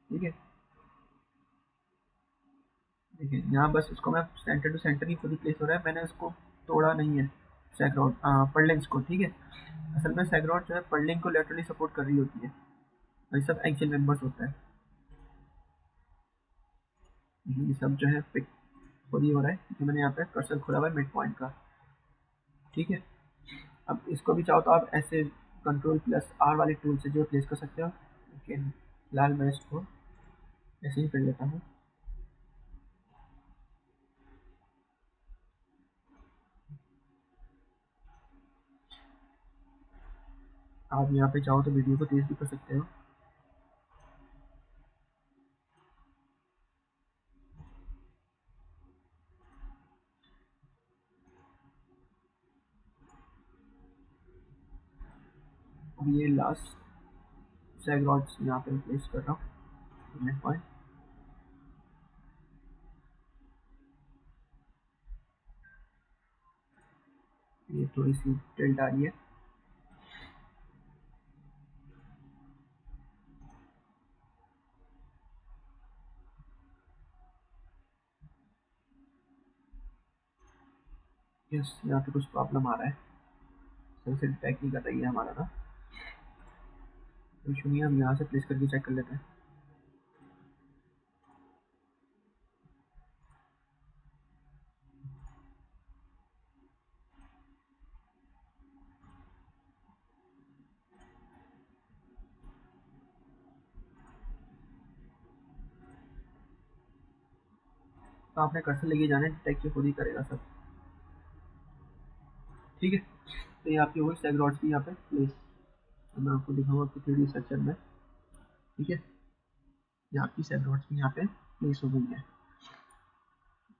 ठीक है, देखिए यहाँ बस इसको मैं सेंटर टू सेंटर ही खुद ही प्लेस हो रहा है, मैंने इसको तोड़ा नहीं है सैग रॉड पर्लिंग्स को, ठीक है। असल में सैग रॉड जो है पर्लिंग को लेटरली सपोर्ट कर रही होती है, वही सब एक्चुअल मेंबर्स होता है, ये सब जो है पिक खुद ही हो रहा है क्योंकि मैंने यहाँ पे कर्सर खुला हुआ है मिड पॉइंट का, ठीक है। अब इसको भी चाहो तो आप ऐसे कंट्रोल+R वाले टूल से जो प्लेस कर सकते हो, लेकिन फिलहाल मैं इसको ऐसे ही कर लेता हूँ। आप यहाँ पे चाहो तो वीडियो को तेज भी कर सकते हो, अब ये लास्ट सैग रॉड्स यहाँ पे प्लेस कर रहा हूँ मिड पॉइंट, ये थोड़ी सी टिल्ट आ रही है, यस, यहाँ पे कुछ प्रॉब्लम आ रहा है, सही से डिटेक्ट नहीं कर रही है हमारा ना, इशू नहीं है। हम यहाँ से प्लेस करके चेक कर लेते हैं। तो आपने कर्सर लेके जाना है, डिटेक्ट ये खुद ही करेगा सब, ठीक है। तो ये आपकी वही सेग रॉड्स की यहाँ पे प्लेस, तो मैं आपको दिखाऊंगा आपकी 3D स्ट्रक्चर में, ठीक है। ये आपकी सेग रॉड्स की यहाँ पे प्लेस हो गई है।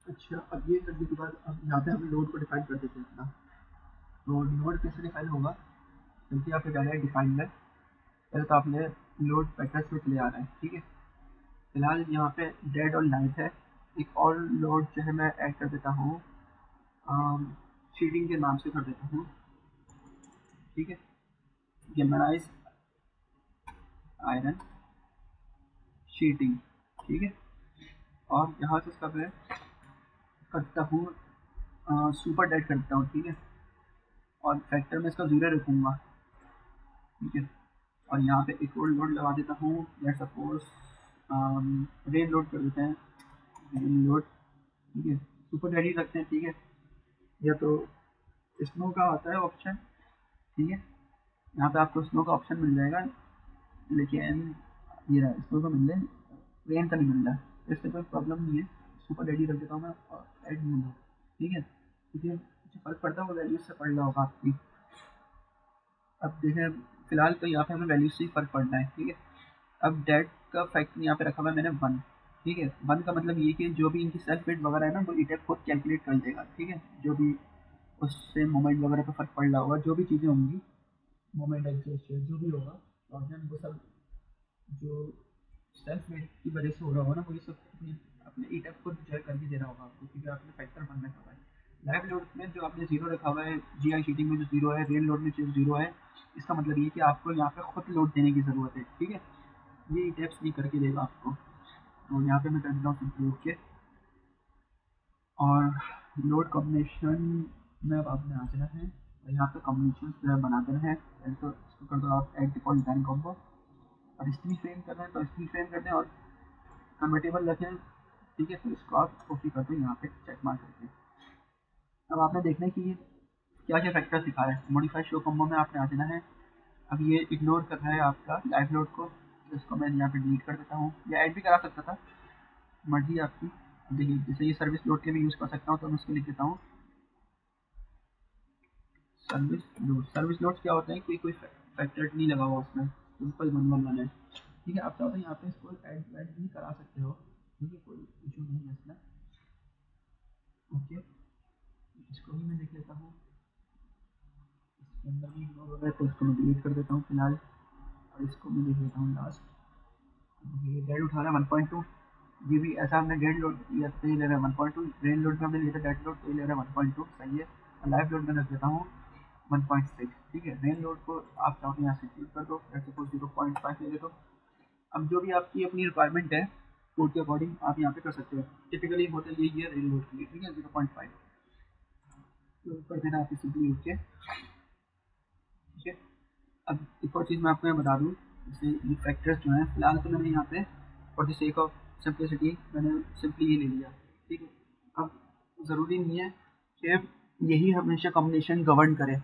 अच्छा, अब ये करने के बाद अब यहाँ पे हम लोड को डिफाइन कर देते हैं अपना। तो लोड कैसे डिफाइन होगा, क्योंकि आपके जाना है डिफाइन में, पहले तो आपने लोड फैक्टर्स में चले आ रहा है, ठीक है। फिलहाल यहाँ पे डेड और लाइव है। एक और लोड जो है मैं ऐड कर देता हूँ, शीटिंग के नाम से कर देता हूँ, ठीक है। गैल्वेनाइज आयरन शीटिंग, ठीक है। और यहाँ से इसका मैं करता हूँ सुपर डेड करता हूँ, ठीक है। और फैक्टर में इसका 0 रखूँगा, ठीक है। और यहाँ पे एक और लोड लगा देता हूँ, लेट्स सपोज रेन लोड कर देते हैं, रेन लोड, ठीक है। सुपर डेड ही रखते हैं, ठीक है। या तो स्नो का आता है ऑप्शन, ठीक है। यहाँ पे आपको स्नो का ऑप्शन मिल जाएगा, लेकिन ये रहा स्नो का मिल जाए, रेन का नहीं मिल रहा, इससे कोई प्रॉब्लम नहीं है। सुपर डेड ही रख देता हूँ मैं, और एड नहीं होगा, ठीक है। क्योंकि जो फर्क पड़ता है वो वैल्यूज से पड़ रहा होगा आपकी। अब देखें, फिलहाल तो यहाँ पे हमें वैल्यूज से ही फर्क पड़ना है, ठीक है। अब डेट का फैक्टर यहाँ पे रखा हुआ है मैंने 1, ठीक है। 1 का मतलब ये कि जो भी इनकी सेल्फ वेट वगैरह है ना, वो ईटेप खुद कैलकुलेट कर देगा, ठीक है। जो भी उससे मोमेंट वगैरह पे फर्क पड़ रहा होगा, जो भी चीज़ें होंगी, मोमेंट एग्जॉस्ट जो भी होगा, प्रॉब्लम वो सब जो सेल्फ वेट की वजह से हो रहा होगा ना, वो ये सब अपने अपने ईटेप खुद जो है करके दे रहा होगा आपको, क्योंकि आपने फैक्टर 1 रखा हुआ है। लाइव लोड में जो आपने 0 रखा हुआ है, GI शीटिंग में जो 0 है, रेल लोड में जो 0 है, इसका मतलब ये कि आपको यहाँ पे खुद लोड देने की ज़रूरत है, ठीक है। ये ईटेप्स नहीं करके देगा आपको। तो यहाँ पे मैं कर देता हूँ सिंपली ओके। और लोड कॉम्बिनेशन में अब आपने आ जाना है, और यहाँ पे कॉम्बिनेशन जो है बना देना है। पहले तो इसको कर दो आप एड डिफॉल्ट डिज़ाइन कॉम्बो, और स्क्रीन फ्रेम कर रहे हैं तो स्क्रीन फ्रेम कर दें, और कन्वर्टेबल रखें, ठीक है। तो इसको आप ओके कर दें यहाँ पे चेक मार करके। अब आपने देखना है कि ये क्या क्या फैक्टर दिखा रहा है। मॉडिफाई शो कॉम्बो में आपने आ जाना है। अब ये इग्नोर कर रहा है आपका लाइव लोड को, तो इसको मैं यहाँ पे डिलीट कर देता हूँ, या ऐड भी करा सकता था, मर्जी आपकी। देखिए, जैसे ये सर्विस लोड के भी यूज़ कर सकता हूँ, तो मैं उसको लिख देता हूँ सर्विस लोड। सर्विस लोड क्या होता है कि कोई फैक्टर नहीं लगा हुआ उसमें, सिंपल वन है, ठीक है। आप चाहो तो यहाँ पे इसको ऐड भी करा सकते हो, ठीक है, कोई इशू नहीं है इसमें, ओके। इसको भी मैं देख लेता हूँ, इसके अंदर भी इग्नोर हो रहा है, तो इसको मैं डिलीट कर देता हूँ फिलहाल। और इसको मैं देख लेता हूँ लास्ट, ये डेड उठा रहा है 1.2, ये भी ऐसा हमने डेड लोड लिया तो ये ले रहा है 1.2, रेन लोड में हमने लिया था डेड लोड, तो ये ले रहा है 1.2, सही है। और लाइव लोड में रख देता हूँ 1.6, ठीक है। रेन लोड को आप चाहो तो यहाँ से क्लिक कर दो, ऐसे कुछ 0.5 ले दो। अब जो भी आपकी अपनी रिक्वायरमेंट है कोड के अकॉर्डिंग आप यहाँ पे कर सकते हो, टिपिकली होता यही है रेन लोड के लिए, ठीक है। 0.5 तो कर देना आपकी सिंपली ओके, ठीक है। अब एक और चीज़ मैं आपको यहाँ बता दूँ, जैसे ये फैक्टर्स जो हैं, फिलहाल तो मैंने यहाँ पे for the sake of simplicity मैंने सिंपली ये ले लिया, ठीक है। अब ज़रूरी नहीं है कि यही हमेशा कॉम्बिनेशन गवर्न करे,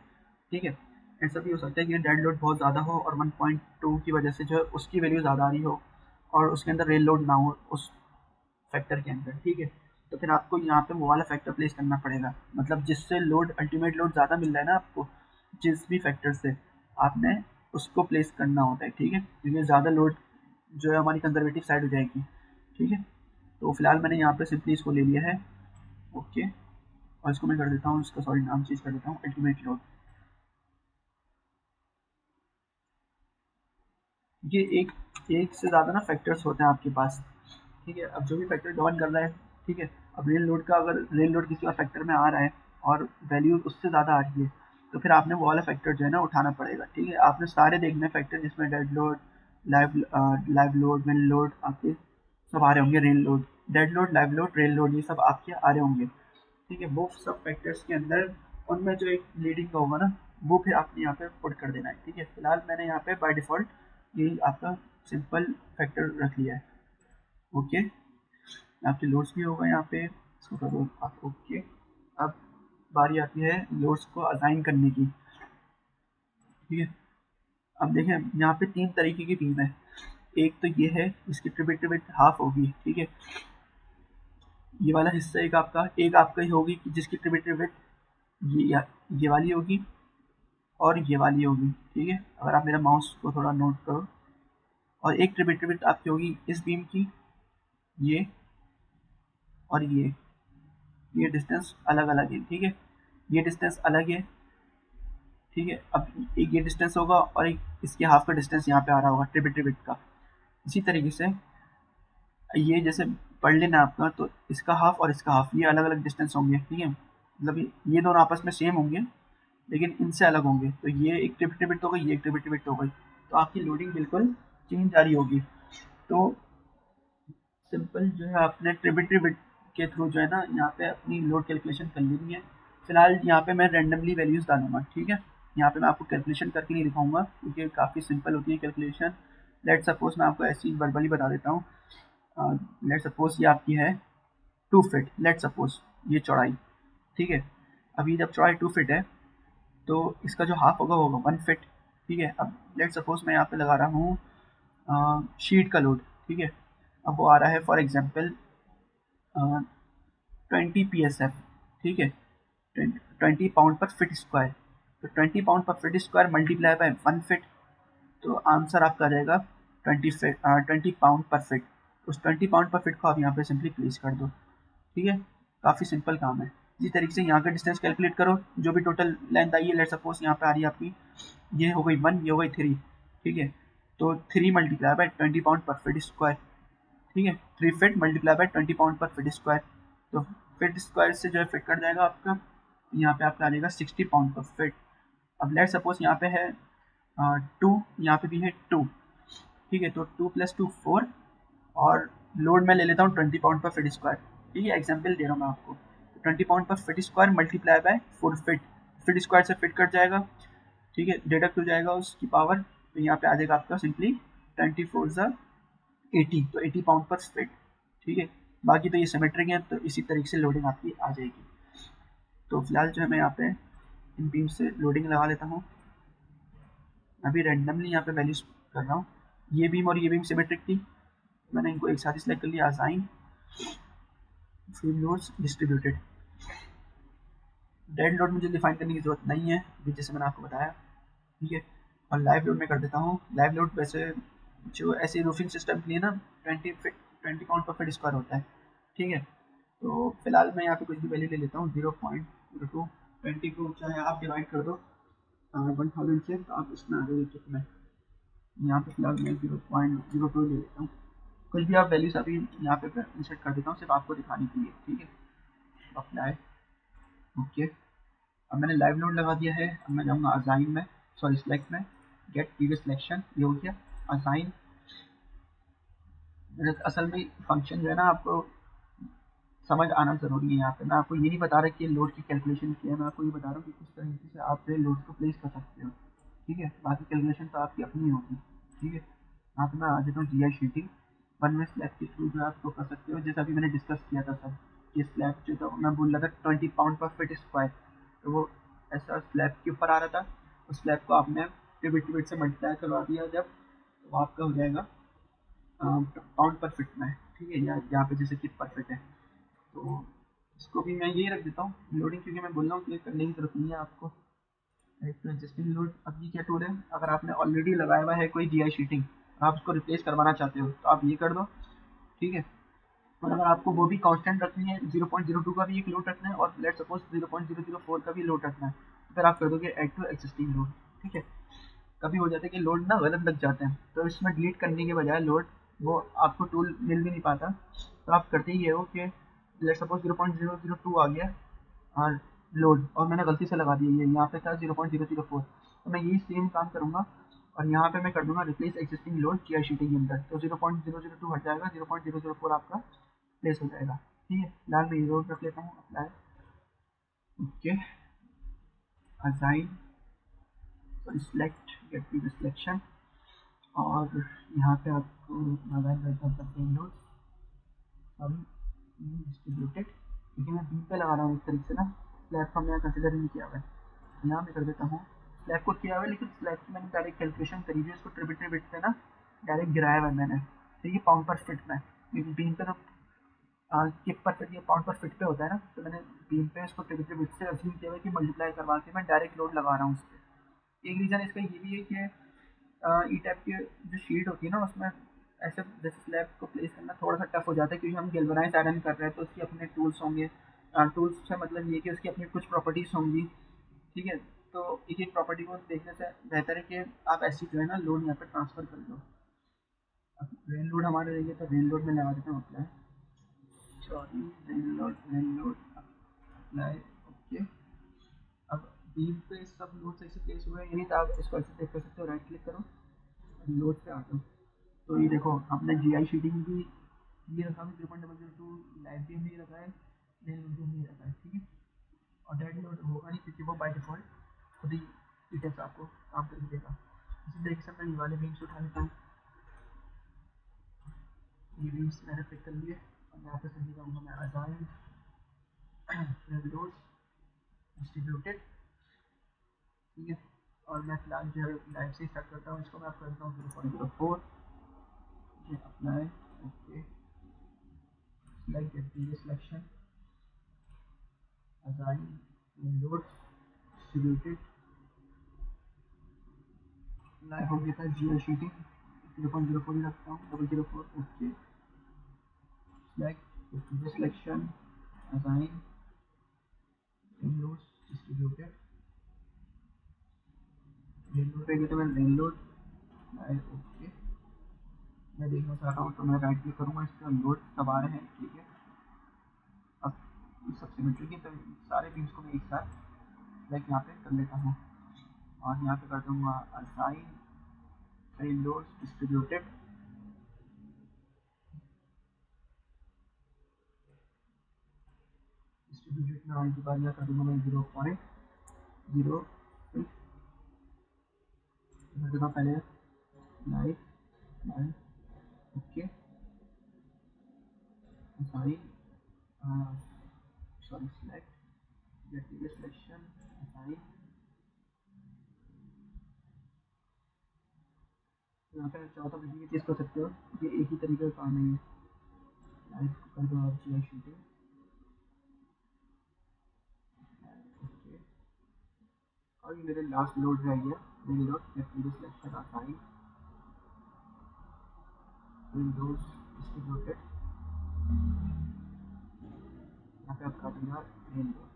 ठीक है। ऐसा भी हो सकता है कि डेड लोड बहुत ज़्यादा हो और 1.2 की वजह से जो है उसकी वैल्यू ज़्यादा आ रही हो, और उसके अंदर रेल लोड ना हो उस फैक्टर के अंदर, ठीक है। तो फिर आपको यहाँ पे वो वाला फैक्टर प्लेस करना पड़ेगा, मतलब जिससे लोड अल्टीमेट लोड ज़्यादा मिल रहा है ना आपको, जिस भी फैक्टर से आपने उसको प्लेस करना होता है, ठीक है। क्योंकि ज़्यादा लोड जो है हमारी कंजर्वेटिव साइड हो जाएगी, ठीक है। तो फिलहाल मैंने यहाँ पे सिंपली इसको ले लिया है ओके, और इसको मैं कर देता हूँ, इसका सॉरी नाम चेंज कर देता हूँ अल्टीमेट लोड। ये एक से ज़्यादा ना फैक्टर्स होते हैं आपके पास, ठीक है। अब जो भी फैक्टर गवर्न कर रहा है, ठीक है। अब रेल लोड का अगर रेल लोड किसी और फैक्टर में आ रहा है और वैल्यू उससे ज़्यादा आ रही है, तो फिर आपने वो वाला फैक्टर जो है ना उठाना पड़ेगा, ठीक है। आपने सारे देखने फैक्टर जिसमें dead load, live load, win load आपके सब आ रहे होंगे, rail load, dead load, live load, rail load, ये सब आपके आ रहे होंगे, ठीक है। वो सब फैक्टर्स के अंदर उनमें जो एक लीडिंग का होगा ना, वो फिर आपने यहाँ पे पुट कर देना है। ठीक है, फिलहाल मैंने यहाँ पे बाय डिफ़ॉल्ट यही आपका सिंपल फैक्टर रख लिया है। ओके, आपके लोड्स भी होगा यहाँ पे, इसको करो आप ओके। अब बारी आती है लोड्स को असाइन करने की। ठीक है, अब देखें यहाँ पे 3 तरीके की बीम है। एक तो ये है, इसकी ट्रिब्यूटरी विड्थ हाफ होगी। ठीक है, ये वाला हिस्सा एक आपका ही होगी कि जिसकी ट्रिब्यूटरी विड्थ ये वाली होगी और ये वाली होगी। ठीक है, अगर आप मेरा माउस को थोड़ा नोट करो, और एक ट्रिब्यूटरी विड्थ आपकी होगी इस बीम की, ये और ये डिस्टेंस अलग अलग है। ठीक है, ये डिस्टेंस अलग है। ठीक है, अब एक ये डिस्टेंस होगा और एक इसके हाफ का डिस्टेंस यहाँ पे आ रहा होगा ट्रिब्यूटरी विड्थ का। इसी तरीके से ये जैसे पढ़ लेना आपका, तो इसका हाफ और इसका हाफ ये अलग अलग डिस्टेंस होंगे। ठीक है, मतलब ये दोनों आपस में सेम होंगे लेकिन इनसे अलग होंगे। तो ये एक ट्रिब्यूटरी विड्थ हो गई, ये एक ट्रिब्यूटरी विड्थ हो गई, तो आपकी लोडिंग बिल्कुल चेंज आ रही होगी। तो सिंपल जो है आपने ट्रिब्यूटरी विड्थ के थ्रू जो है ना यहाँ पे अपनी लोड कैलकुलेशन कर लेनी है। फिलहाल यहाँ पे मैं रैंडमली वैल्यूज डालूंगा। ठीक है, यहाँ पे मैं आपको कैलकुलेशन करके नहीं दिखाऊंगा क्योंकि काफ़ी सिंपल होती है कैलकुलेशन। लेट सपोज मैं आपको ऐसी वर्बली बता देता हूँ। लेट सपोज ये आपकी है 2 फीट, लेट सपोज ये चौड़ाई। ठीक है, अभी जब चौड़ाई 2 फीट है तो इसका जो हाफ होगा वो होगा 1 फीट। ठीक है, अब लेट सपोज मैं यहाँ पे लगा रहा हूँ शीट का लोड। ठीक है, अब वो आ रहा है फॉर एग्जांपल 20 PSF। ठीक है, 20 पाउंड पर फिट स्क्वायर। तो 20 पाउंड पर fit square multiply by 1 feet, तो आंसर आपका आ जाएगा 20 पाउंड पर फिट। उस 20 पाउंड पर फिट को आप यहाँ पे सिंपली प्लेस कर दो। ठीक है, काफ़ी सिंपल काम है। इसी तरीके से यहाँ का डिस्टेंस कैलकुलेट करो, जो भी टोटल लेंथ आई है, लेट सपोज यहाँ पे आ रही है आपकी, ये हो गई 1, ये हो गई 3। ठीक है, तो 3 मल्टीप्लाई बाय 20 पाउंड पर फिट स्क्वायर। ठीक है, 3 फीट मल्टीप्लाई बाय 20 पाउंड पर फिट स्क्वायर। तो फिट स्क्वायर से जो है फिट कट जाएगा आपका, यहाँ पे आपका आ जाएगा 60 पाउंड पर फिट। अब लेट सपोज यहाँ पे है 2, यहाँ पे भी है 2। ठीक है, तो 2 + 2 4, और लोड मैं ले लेता हूँ 20 पाउंड पर फिट स्क्वायर। ठीक है, एग्जाम्पल दे रहा हूँ मैं आपको। 20 पाउंड पर fit square multiply by 4 feet, fit square से फिट कट जाएगा। ठीक है, डिडक्ट हो जाएगा उसकी पावर, तो यहाँ पे आ जाएगा आपका सिंपली 24 × 80, तो 80 पाउंड पर फिट। ठीक है, बाकी तो ये सिमेट्रिक है, तो इसी तरीके से लोडिंग आपकी आ जाएगी। तो फिलहाल जो है मैं यहाँ पे इन बीम से लोडिंग लगा लेता हूँ। अभी रैंडमली यहाँ पे वैल्यूज कर रहा हूँ। ये बीम और ये बीम सिमेट्रिक थी, मैंने इनको एक साथ ही सिलेक्ट कर लिया, assign field loads distributed. Dead load मुझे डिफाइन करने की जरूरत नहीं है, जैसे मैंने आपको बताया। ठीक है, और लाइव लोड में कर देता हूँ। लाइव लोड वैसे जो ऐसे रूफिंग सिस्टम के लिए ना 20 पाउंड पर फिट स्क्वायर होता है। ठीक है, तो फिलहाल मैं यहाँ पे कुछ भी वैल्यू ले लेता हूँ 0.02। 20 को चाहे आप डिवाइड कर दो 1000 से, तो आप इसमें आ जाएगी कितना। यहाँ पे फिलहाल मैं 0.02 ले लेता हूँ। कुछ भी आप वैल्यूज अभी यहाँ पे इंसर्ट कर देता हूँ सिर्फ आपको दिखाने के लिए। ठीक है, अप्लाई ओके। अब मैंने लाइव लोड लगा दिया है। अब मैं जाऊँगा असाइन में, सॉरी सिलेक्ट में, गेट प्रीवियस सिलेक्शन, ये हो गया असाइन। असल में फंक्शन जो है ना आपको समझ आना ज़रूरी है। यहाँ पे मैं आपको ये नहीं बता रहा कि लोड की कैलकुलेशन क्या है, मैं आपको ये बता रहा हूँ कि किस तरीके से आप लोड को प्लेस कर सकते हो। ठीक है, बाकी कैलकुलेशन तो आपकी अपनी होगी। ठीक है, यहाँ पे मैं आ जाता हूँ GI शीटिंग। वन में स्लैब के थ्रू जो है आपको कर सकते हो, जैसा अभी मैंने डिस्कस किया था सर, कि स्लैब जो था मैं बोल रहा था 20 पाउंड पर फिट स्क्वायर, तो वो ऐसा स्लैब के ऊपर आ रहा था। उस स्लैब को आपने ट्रिब्यूटरी से मल्टीप्लाई करवा दिया जब, तो आपका हो जाएगा पाउंड पर फिट में। ठीक है, यहाँ पे जैसे कि पर फिट है, तो इसको भी मैं यही रख देता हूँ लोडिंग, क्योंकि मैं बोल रहा हूँ कि करने की जरूरत नहीं है आपको। एक तो एडजस्टिंग लोड, अब ये क्या टूल है, अगर आपने ऑलरेडी लगाया हुआ है कोई GI शीटिंग, आप उसको रिप्लेस करवाना चाहते हो तो आप ये कर दो। ठीक है, और अगर आपको वो भी कांस्टेंट रखनी है, 0.02 का भी एक लोड रखना है और लेट सपोज 0.004 का भी लोड रखना है, तो फिर आप कर दोगे ऐड टू एक्सिस्टिंग लोड। ठीक है, कभी हो जाता है कि लोड ना गलत लग जाते हैं, तो इसमें डिलीट करने के बजाय लोड वो आपको टूल मिल भी नहीं पाता, तो आप करते ही ये हो कि लेट सपोज 0.002 आ गया और लोड, और मैंने गलती से लगा दिया, ये यहाँ पे था 0.004, तो मैं यही सेम काम करूँगा और यहाँ पे मैं कर दूंगा replace existing load GI sheeting के अंदर, तो 0.002 हट जाएगा, 0.004 आपका प्लेस हो जाएगा। ठीक है, फिलहाल मैं ये लोड रख लेता हूँ, apply okay, assign, sorry select get previous selection, और यहाँ पे आपको असाइन करता हूँ सेम नोट्स, सॉरी डिस्ट्रीब्यूटेड, क्योंकि मैं बी पे लगा रहा हूँ एक तरीके से ना, प्लेटफॉर्म में कंसिडर नहीं किया हुआ है। यहाँ मैं कर देता हूँ स्लैब को किया हुआ है, लेकिन स्लैब की मैंने डायरेक्ट कैलकुलेशन करी हुई है, उसको ट्रिब्यूटरी बिट पे ना डायरेक्ट गिराया हुआ है मैंने, ठीक है, पाउंड पर फिट में, क्योंकि बीम पे तो किप पर फिट या पाउंड पर फिट पे होता है ना, तो मैंने बीम पे इसको ट्रिब्यूटरी बिट से अज्यूम किया हुआ है कि मल्टीप्लाई करवा के मैं डायरेक्ट लोड लगा रहा हूँ उस पर। एक रीज़न इसका ये भी है कि ई टैप की जो शीट होती है ना, उसमें ऐसे जैसे स्लैब को प्लेस करना थोड़ा सा टफ हो जाता है, क्योंकि हम गैल्वेनाइज आयरन कर रहे हैं, तो उसकी अपने टूल्स होंगे। टूल्स से मतलब ये कि उसकी अपनी कुछ प्रॉपर्टीज़ होंगी, ठीक है। तो एक एक प्रॉपर्टी को देखने से बेहतर है कि आप ऐसी जो है ना लोड यहाँ पे ट्रांसफर कर लो। अब रेन लोड हमारे रहेंगे तो रेन लोड में लगा देता हूँ apply, sorry rain load apply, okay. अब बीम पे सब लोड सही से प्लेस हुए हैं, यही तो आप इसको ऐसे देख कर सकते हो, राइट क्लिक करो, लोड पे आ जाओ, तो ये देखो हमने जी आई शीटिंग भी ये रखा है 0.002, लाइव भी हमने ये रखा है, रेन लोड भी हमने ये रखा है, ठीक है। और डेड लोड होगा नहीं, क्योंकि वो बाय डिफॉल्ट खुद ही डिटेल्स आपको काम करके देगा। इसी तरीके से मैं ये वाले बीम्स उठा लेता हूँ, ये बीम्स मैंने पिक कर लिए, और यहाँ पे सिंपली कहूँगा मैं असाइन लोड डिस्ट्रीब्यूटेड, ठीक है। और मैं फिलहाल जो है लाइव से स्टार्ट करता हूँ, इसको मैं आप करता हूँ 0.04, ये apply, okay, like previous selection, assign load distributed, live हो गया था जी आई शीटिंग, 0.04 ही रखता हूँ, 0.04, okay, select the previous selection, assign main loads distributed, main load पे गया तो मैं main load ओके, मैं देखना चाह रहा हूँ तो मैं राइट क्लिक करूँगा, इस पर लोड सब आ रहे हैं, ठीक है। अब सब सिमेट्री की, तो सारे बीम्स को मैं एक साथ लाइक यहाँ पे कर लेता हूँ, और यहाँ पे कर दूँगा assign main loads distributed, distributed में आने के बाद यहाँ कर दूँगा मैं 0.06, कर दूँगा पहले live live, okay, assign sorry select get previous selection, assign, यहाँ पे चाहो तो ये चीज़ कर सकते हो, ये एक ही तरीके का काम है, ये लाइव कर दो आप जी आई शीटिंग, ओके। और ये मेरे लास्ट लोड रह गया, मेरे load get previous selection, assign Windows distributed, यहाँ पे आप कर दूँगा मेन लोड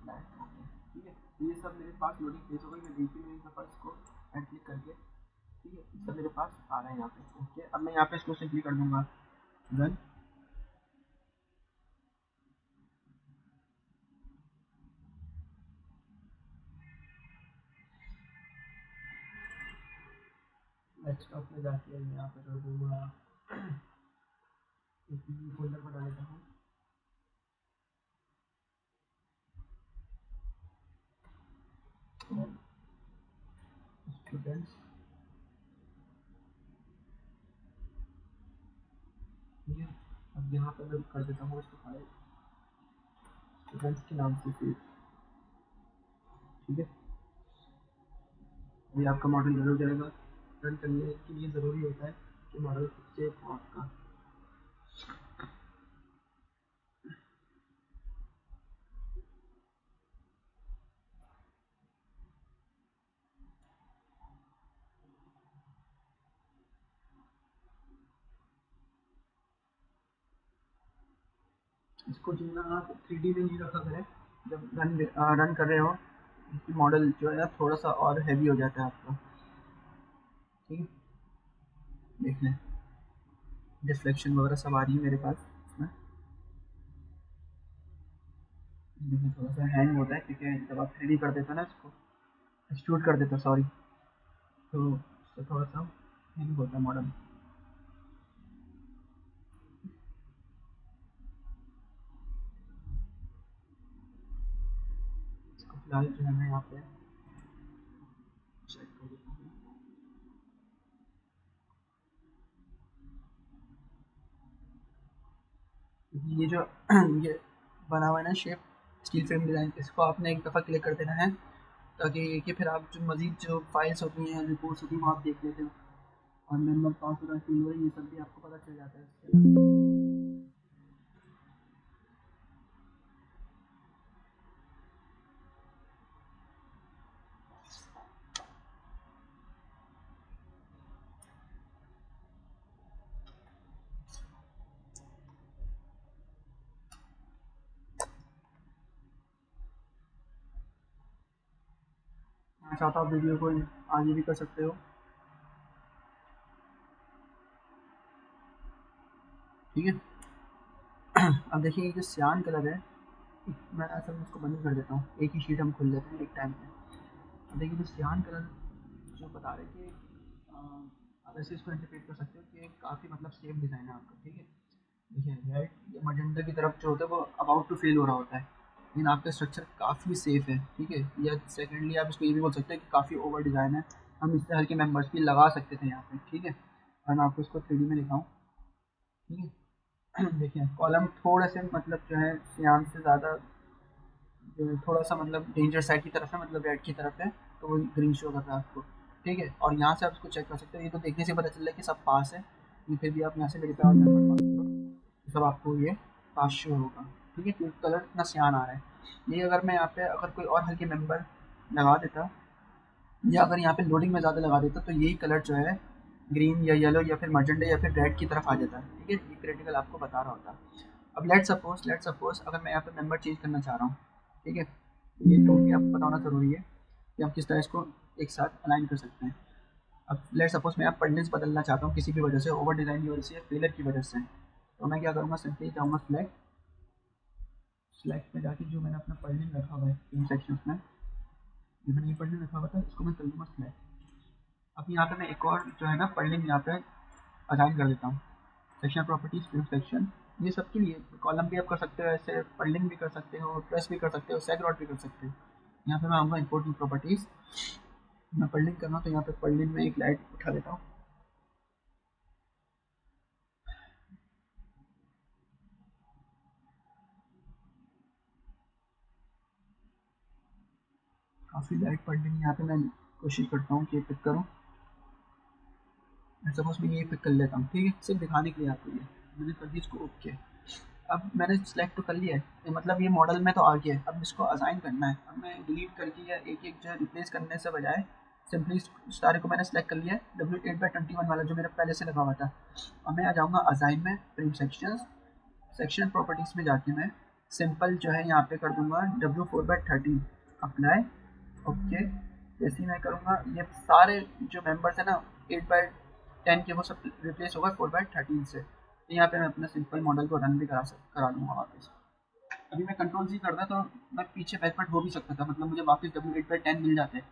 लाइव, ओके, ठीक है। ये सब मेरे पास लोडिंग फेस हो गई, मैं देख भी नहीं सकता इसको राइट क्लिक करके, ठीक है, सब मेरे पास आ रहा है यहाँ पे, ओके। अब मैं यहाँ पे इसको सिंपली कर दूँगा रन, डेस्कटॉप में जाके मैं यहाँ पे कर दूँगा, एक फोल्डर बना लेता हूँ, स्टूडेंट्स, ठीक है। अब यहाँ पर मैं कर देता हूँ इसको फाइल स्टूडेंट्स के नाम से सेव, ठीक है। ये आपका मॉडल रन हो जाएगा, रन करने के लिए ज़रूरी होता है कि मॉडल सेव हो आपका। इसको जो है ना आप 3D में नहीं रखा करें, जब रन कर रहे हो, इसकी मॉडल जो है ना थोड़ा सा और हैवी हो जाता है आपका, ठीक है। देख लें डिफ्लेक्शन वगैरह सब आ रही है मेरे पास इसमें, लेकिन थोड़ा सा हैंग होता है, क्योंकि जब आप 3D कर देते हो ना, इसको एक्सट्रूड कर देते हो, सॉरी, तो उससे थोड़ा सा हैंग होता है मॉडल। लाल जो है मैं यहाँ पे सेट कर देता हूँ। ये जो ये बना हुआ है ना शेप स्टील फ्रेम डिज़ाइन, इसको आपने एक दफ़ा क्लिक कर देना है, ताकि कि फिर आप जो मज़ीद जो फाइल्स होती हैं, रिपोर्ट्स होती हैं, वो आप देख लेते हो, और मेंबर पासवर्ड सिल्वर ये सब भी आपको पता चल जाता है इसके अलावा। मैं चाहता हूँ वीडियो को आगे भी कर सकते हो, ठीक है। अब देखिए ये जो सियान कलर है, मैं असल में इसको बंद कर देता हूँ, एक ही शीट हम खोल लेते हैं एक टाइम पे। अब देखिए जो सियान कलर जो बता रहे कि आप ऐसे इसको इंटरप्रेट कर सकते हो कि काफ़ी मतलब सेफ डिज़ाइन है आपका, ठीक है। देखिए रेड या मजेंटा की तरफ जो होता है वो अबाउट टू फेल हो रहा होता है, लेकिन आपका स्ट्रक्चर काफ़ी सेफ है, ठीक है। या सेकेंडली आप इसको ये भी बोल सकते हैं कि काफ़ी ओवर डिज़ाइन है, हम इससे हल्के मेंबर्स भी लगा सकते थे यहाँ पे, ठीक है। और मैं आपको इसको 3D में दिखाऊँ, ठीक है। देखिए कॉलम थोड़े से मतलब जो है सियान से ज़्यादा जो है थोड़ा सा मतलब डेंजर साइड की तरफ है, मतलब रेड की तरफ है, तो वो ग्रीन शो कर रहा है आपको, ठीक है। और यहाँ से आप इसको चेक कर सकते हो, ये तो देखने से पता चल रहा है कि सब पास है, लेकिन फिर भी आप यहाँ से वेरीफाई और नंबर पास करो तो सब आपको ये पास शो होगा, ठीक है, क्योंकि कलर इतना सियान आ रहा है। ये अगर मैं यहाँ पे अगर कोई और हल्के मेंबर लगा देता, या अगर यहाँ पे लोडिंग में ज़्यादा लगा देता, तो यही कलर जो है ग्रीन या येलो या फिर मजेंडा या फिर रेड की तरफ आ जाता है, ठीक है। ये क्रिटिकल आपको बता रहा होता है। अब लेट सपोज अगर मैं यहाँ पे मेंबर चेंज करना चाह रहा हूँ, ठीक है, ये टूल भी आपको पता होना ज़रूरी है कि आप किस तरह इसको एक साथ अलाइन कर सकते हैं। अब लेट सपोज मैं आप पढ़ने से बदलना चाहता हूँ किसी भी वजह से, ओवर डिज़ाइन की वजह से या फेलर की वजह से, तो मैं क्या करूँगा, सिंपली जाऊँगा सेलेक्ट में जाके जो मैंने अपना पढ़ने रखा हुआ है इन सेक्शंस में, ये मैंने ये पढ़ने रखा हुआ था, इसको मैं कर लूँगा सेलेक्ट। अब यहाँ पे मैं एक और जो है ना पढ़ने यहाँ पे असाइन कर देता हूँ, सेक्शन प्रॉपर्टीज फिल्म सेक्शन, ये सबके लिए कॉलम भी आप कर सकते हो, ऐसे पढ़लिंग भी कर सकते हो, प्रेस भी कर सकते हो, सेग रॉड भी कर सकते हो। यहाँ पे मैं आऊँगा इंपोर्टिंग प्रॉपर्टीज, मैं पढ़लिंग करना हूँ तो यहाँ पे पढ़लिंग में एक लाइट उठा लेता हूँ, काफ़ी लाइट पढ़लिंग यहाँ पे मैं कोशिश करता हूँ कि पिक करूँ। सपोज मैं ये पिक कर लेता हूँ, ठीक है, सिर्फ दिखाने के लिए आपको, ये मैंने कर दी इसको ओके। अब मैंने सिलेक्ट तो कर लिया है, ये मतलब ये मॉडल में तो आ गया है, अब इसको असाइन करना है। अब मैं डिलीट करके या एक एक जो है रिप्लेस करने से बजाय सिंपली सारे को मैंने सेलेक्ट कर लिया है, W8/21 वाला जो मेरा पहले से लगा हुआ था। अब मैं आ जाऊँगा असाइन में, प्रिंट सेक्शंस, सेक्शन प्रॉपर्टीज़ में जाके मैं सिंपल जो है यहाँ पे कर दूंगा W4/13 अप्लाई, ओके। जैसे ही मैं करूँगा ये सारे जो मेंबर्स हैं ना 8/10 के, वो सब रिप्लेस होगा 4/13 से। तो यहाँ पे मैं अपना सिंपल मॉडल को रन भी करा दूंगा वापस। अभी मैं कंट्रोल C करता तो मैं पीछे बैकवर्ड हो भी सकता था, मतलब मुझे वापस W8/10 मिल जाते,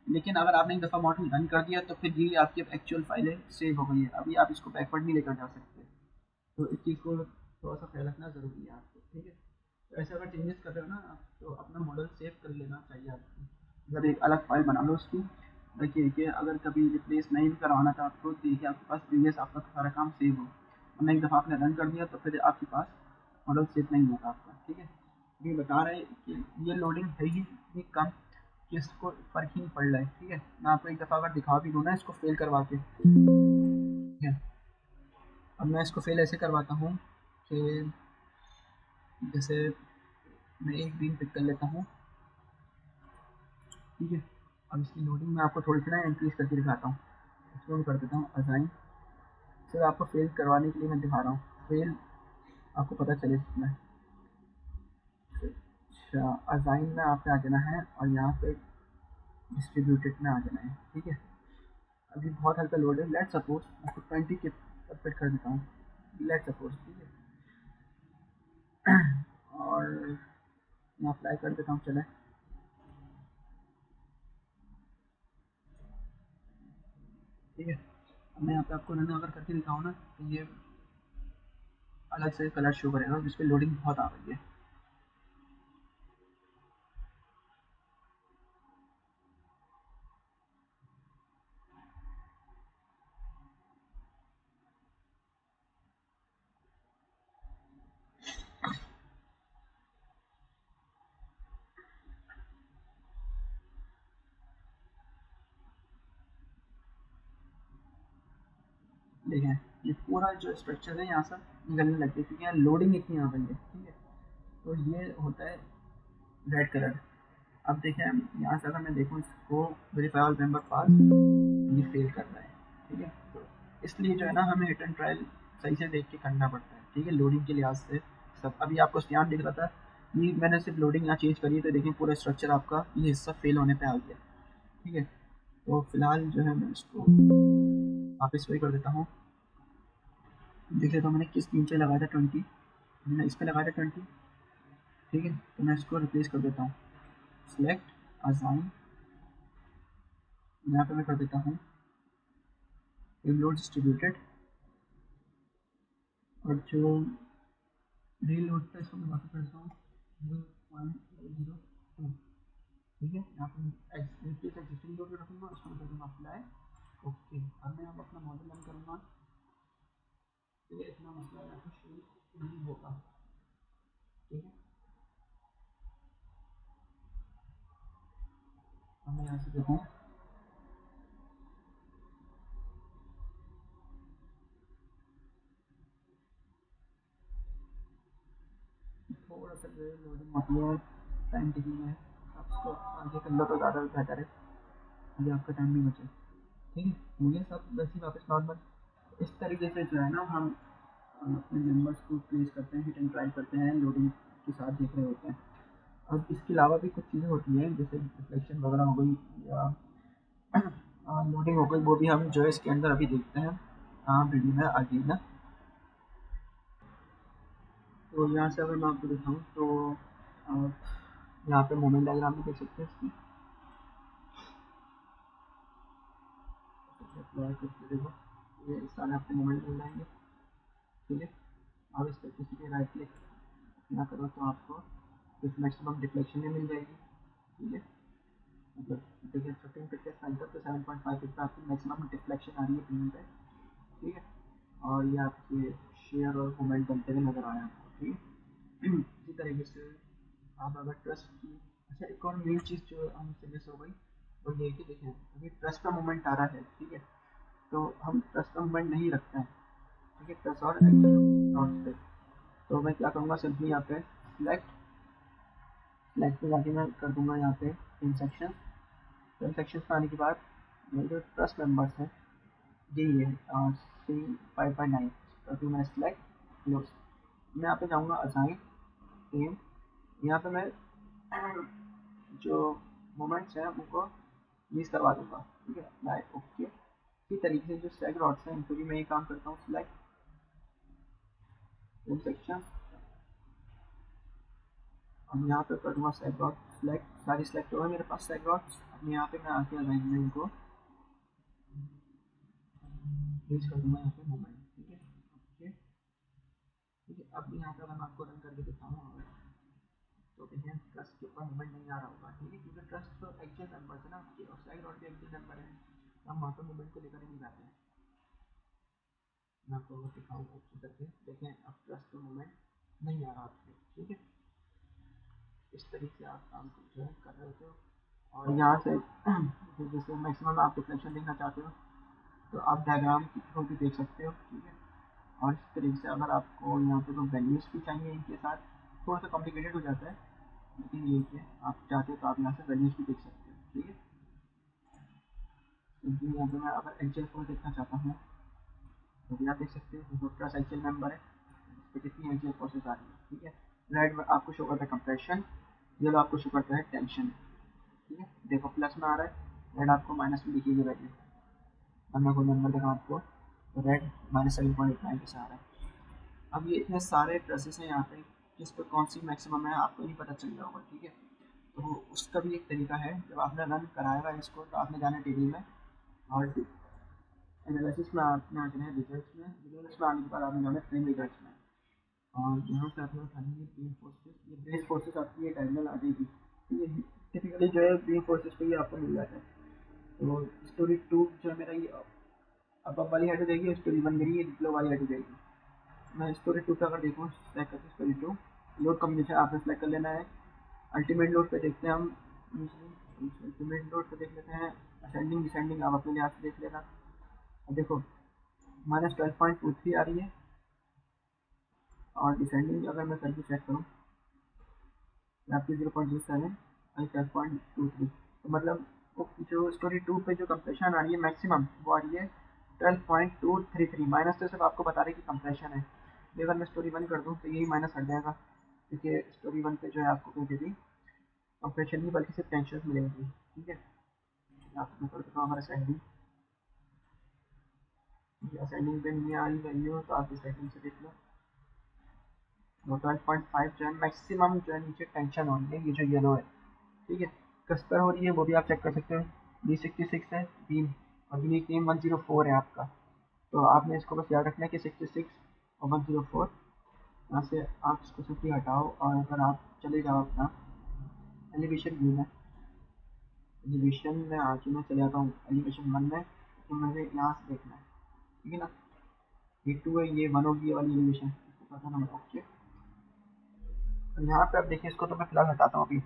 लेकिन अगर आपने एक दफ़ा मॉडल रन कर दिया तो फिर ये आपकी एक्चुअल फाइलें सेव हो गई है, अभी आप इसको बैकवर्ड नहीं लेकर जा सकते। तो इस चीज़ को थोड़ा सा ख्याल रखना ज़रूरी है आपको, ठीक है। तो ऐसे अगर चेंजेस कर रहे हो ना आप, तो अपना मॉडल सेव कर लेना चाहिए आपको, मतलब एक अलग फाइल बना लो उसकी। देखिए कि अगर कभी रिप्लेस नहीं भी करवाना था आपको, तो देखिए आपके पास प्रीवियस आपका सारा काम सेव हो, वरना एक दफ़ा आपने रन कर दिया तो फिर आपके पास मॉडल सेव नहीं होगा आपका, ठीक है। ये बता रहे हैं कि ये लोडिंग है ही इतनी कम कि इसको फ़र्क ही नहीं पड़ रहा है, ठीक है। मैं आपको एक दफ़ा अगर दिखा भी दूँ ना इसको फेल करवा के, ठीक है। अब मैं इसको फेल ऐसे करवाता हूँ कि जैसे मैं एक दिन पिक कर लेता हूँ, ठीक है। अब इसकी लोडिंग मैं आपको थोड़ी सी ना इंक्रीज करके दिखाता हूँ, इसको कर देता हूँ असाइन, सिर्फ आपको फेल करवाने के लिए मैं दिखा रहा हूँ, फेल आपको पता चले इसमें। अच्छा असाइन में आपने आ जाना है और यहाँ पे डिस्ट्रीब्यूटेड में आ जाना है, ठीक है। अभी बहुत हल्का लोड है, लेट सपोज आपको 20 के परफेक्ट कर देता हूँ, लेट सपोज, ठीक है। और मैं अप्लाई कर देता हूँ, चले, ठीक है। अब मैं यहाँ पे आपको रन अगर करके दिखाऊँ ना, तो ये अलग से कलर शो करेगा जिस पे लोडिंग बहुत आ रही है। देखें ये पूरा जो स्ट्रक्चर है यहाँ से निकलने लग गया क्योंकि यहाँ लोडिंग इतनी आ गई है, ठीक है। तो ये होता है रेड कलर। अब देखें यहाँ से अगर मैं देखूँ इसको वेरीफाई ऑल मेंबर पास, ये फेल कर रहा है, ठीक है। तो इसलिए जो है ना हमें हिट एंड ट्रायल सही से देख के करना पड़ता है, ठीक है, लोडिंग के लिहाज से सब। अभी आपको स्टैंड दिख रहा था, ये मैंने सिर्फ लोडिंग यहाँ चेंज करी तो देखिए पूरा स्ट्रक्चर आपका ये हिस्सा फेल होने पे आ गया, ठीक है। तो फिलहाल जो है मैं इसको वापस वही कर देता हूँ। देख लेता हूँ मैंने किस नीचे लगाया था 20, मैंने इस पर लगाया था 20, ठीक है। तो मैं इसको रिप्लेस कर देता हूँ, सिलेक्ट असाइन, यहाँ पे मैं कर देता हूँ रीलोड डिस्ट्रीब्यूटेड, और जो रीलोड था इसको मैं वापस करता हूँ 0.02, ठीक है। यहाँ पे रिप्लेस एग्जिस्टिंग लोड रखूँगा, उसको मैं कर दूँगा अप्लाई, ओके। अब मैं अब अपना मॉडल रन करूँगा, तो इतना मसला यहाँ पर शुरू नहीं होगा, ठीक है। अब मैं यहाँ से देखूँ थोड़ा सा जो है लोडिंग होती है, टाइम टेकिंग है, आपको आगे कर लो तो ज़्यादा बेहतर है, आगे आपका टाइम भी बचे, ठीक है। मुझे सब वैसे ही वापस नॉर्मल इस तरीके से जो है ना हम अपने मेम्बर्स को प्लेस करते हैं, हिट एंड ट्राई करते हैं, लोडिंग के साथ देख रहे होते हैं। अब इसके अलावा भी कुछ चीज़ें होती हैं जैसे रिफ्लेक्शन वगैरह हो गई या लोडिंग हो गई, वो भी हम जो है इसके अंदर अभी देखते हैं वीडियो में आगे ना। तो यहाँ से अगर मैं आपको दिखाऊँ तो यहाँ पे मोमेंट डायग्राम भी देख सकते हैं इसकी, अप्लाई करके देखो ये सारे आपको मोमेंट मिल जाएंगे, ठीक है। अब इस पर किसी के राइट क्लिक ना करो तो आपको इस मैक्सिमम डिफ्लेक्शन में मिल जाएगी, ठीक है। मतलब देखिए 15 फिट के सेंटर पे 7.5 फिट पे आपकी मैक्सिमम डिफ्लेक्शन आ रही है पिन पे, ठीक है। और ये आपके शेयर और मोमेंट बनते हुए नजर आया आपको, ठीक है। इसी तरीके से आप अगर ट्रस्ट की, अच्छा एक और मेन चीज़ जो हमसे मिस हो गई वो ये कि देखें अभी ट्रस्ट का मोमेंट आ रहा है, ठीक है। तो हम ट्रस्ट का मोमेंट नहीं रखते हैं, ठीक है, ट्रस्ट और एक्शन पे। तो मैं क्या करूँगा सिंपली यहाँ पे सिलेक्ट पे जाके मैं कर दूँगा यहाँ पे इन सेक्शन। तो इन सेक्शन पे आने के बाद मेरे जो ट्रस्ट मेंबर्स हैं यही है C5/9, तो फिर मैं सिलेक्ट क्लोज, मैं यहाँ पे जाऊँगा असाइन सेम, यहाँ पे मैं जो मोमेंट्स हैं उनको यूज करवा दूँगा, ठीक है, अप्लाई ओके। इसी तरीके से जो सेग रॉड्स हैं इनको भी मैं ये काम करता हूँ, सिलेक्ट इन सेक्शन, अब यहाँ पे कर दूँगा सेग रॉड सिलेक्ट, सारी सिलेक्ट हो गए मेरे पास सेग रॉड्स। अब यहाँ पे मैं आके अलाइनमेंट को यूज कर दूँगा यहाँ पे मोमेंट, ठीक है, ओके, ठीक है। अब यहाँ पे अगर मैं आपको रन करके दिखाऊँ तो देखिए ट्रस्ट के ऊपर मूवमेंट नहीं आ रहा होगा, ठीक है, क्योंकि ट्रस्ट तो एक्चुअल मेंबर है ना आपके और साइड और भी एक्चुअल मेंबर है, हम वहाँ पर मूवमेंट को लेकर ही नहीं जाते हैं। मैं आपको अगर दिखाऊँ अच्छी करके देखें अब ट्रस्ट का मूवमेंट नहीं आ रहा आपके, ठीक है। इस तरीके से आप काम को जो है कर रहे होते हो। और यहाँ से जैसे मैक्सिमम आप डिफ्लेक्शन देखना चाहते हो तो आप डायग्राम की थ्रू भी देख सकते हो, ठीक है। और इस तरीके से अगर आपको यहाँ पे कोई वैल्यूज़ भी चाहिए इनके साथ थोड़ा सा कॉम्प्लिकेटेड हो जाता है, लेकिन ये कि आप चाहते हो तो आप यहाँ से वैल्यूज़ भी देख सकते हो, ठीक है। क्योंकि यहाँ पे मैं अगर एक्चुअल फोर्स देखना चाहता हूँ तो भी आप देख सकते हो जो प्लस एक्चुअल मेंबर है इस पर कितनी एक्चुअल फोर्सेस आ रही है, ठीक है। रेड में आपको शो करता है कंप्रेशन, येलो आपको शो करता है टेंशन, ठीक है। देखो प्लस में आ रहा है, रेड आपको माइनस में दिखेगी वैल्यू। अब मैं कोई नंबर देखा आपको तो रेड -7.89 के आ रहा है। अब ये इतने सारे ट्रेसेस हैं यहाँ पे, किस पर कौन सी मैक्सिमम है आपको नहीं पता चल रहा होगा, ठीक है। तो उसका भी एक तरीका है, जब आपने रन कराएगा इसको तो आपने जाना टेबल में और एनालिसिस में आपने आ जाना है रिजल्ट्स में आने के बाद आपने जाना है फ्रेम रिजल्ट्स में, और यहाँ से आपने उठानी है बीम फोर्सेस, ये बेस फोर्सेस आपकी ये डायगोनल आ जाएगी, ये टिपिकली जो है बीम फोर्सेस पे ही आपको मिल जाता है। तो स्टोरी 2 जो है मेरा ये अब वाली हेड हो जाएगी, स्टोरी 1 मेरी ये लो वाली हेड हो जाएगी। मैं स्टोरी 2 पे अगर देखूँ सेलेक्ट करके स्टोरी 2 लोड कम्बिनेशन आपने सेलेक्ट कर लेना है। अल्टीमेट लोड पे देखते हैं हम, अल्टीमेट लोड पे देख लेते हैं, असेंडिंग डिसेंडिंग आप अपने लिहाज से देख लेना। अब देखो -12.23 आ रही है, और डिसेंडिंग अगर मैं करके चेक करूँ आपकी 0.07 और 12.23, तो मतलब वो जो स्टोरी 2 पे जो कंप्रेशन आ रही है मैक्सिमम वो आ रही है 12.233 माइनस, तो सिर्फ आपको बता रहे कि कंप्रेशन है। ये अगर मैं स्टोरी 1 कर दूँ तो यही माइनस हट जाएगा, क्योंकि स्टोरी 1 पे जो है आपको कोई भी कंप्रेशन नहीं बल्कि सिर्फ टेंशन मिलेंगी। ठीक है, आपको मैं कर देता हूँ हमारा असेंडिंग, असेंडिंग पे नहीं आ रही वैल्यू तो आप इस सेटिंग से देख लो। 12.5 जो है मैक्सिमम जो है नीचे टेंशन हो रही है, ये जो येलो है। ठीक है, किस पर हो रही है वो भी आप चेक कर सकते हो। B66 है बीम, और यूनिक नेम 104 है आपका, तो आपने इसको बस याद रखना है कि 66 और 104, यहाँ से आप इसको सिंपली हटाओ, और अगर आप चले जाओ अपना एलिवेशन व्यू में, एलिवेशन में आके मैं चले जाता हूँ एलिवेशन 1 में, तो मुझे यहाँ से देखना है। ठीक है ना, ये 2 है, ये 1 होगी ये वाली एलिवेशन, इसको करना है ओके। तो यहाँ पे आप देखिए, इसको तो मैं फिलहाल हटाता हूँ अभी,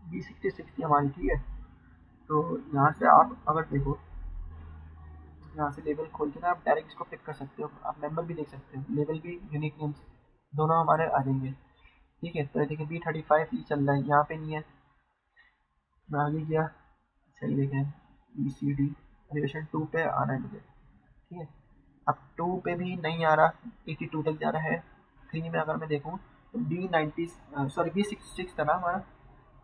B66 की हमारी। ठीक है, तो यहाँ से आप अगर देखो, यहाँ से लेवल खोल के ना आप डायरेक्ट इसको पिक कर सकते हो, आप मेंबर भी देख सकते हो, लेवल भी यूनिक नेम्स दोनों हमारे आ जाएंगे। ठीक है, तो देखिए B35 ये चल रहा है, यहाँ पे नहीं है, मैं आगे गया, सही देखें BCD एलिवेशन 2 पे आना है मुझे। ठीक है, अब 2 पे भी नहीं आ रहा, 82 तक जा रहा है। 3 में अगर मैं देखूँ तो B90 सॉरी B66 था ना हमारा,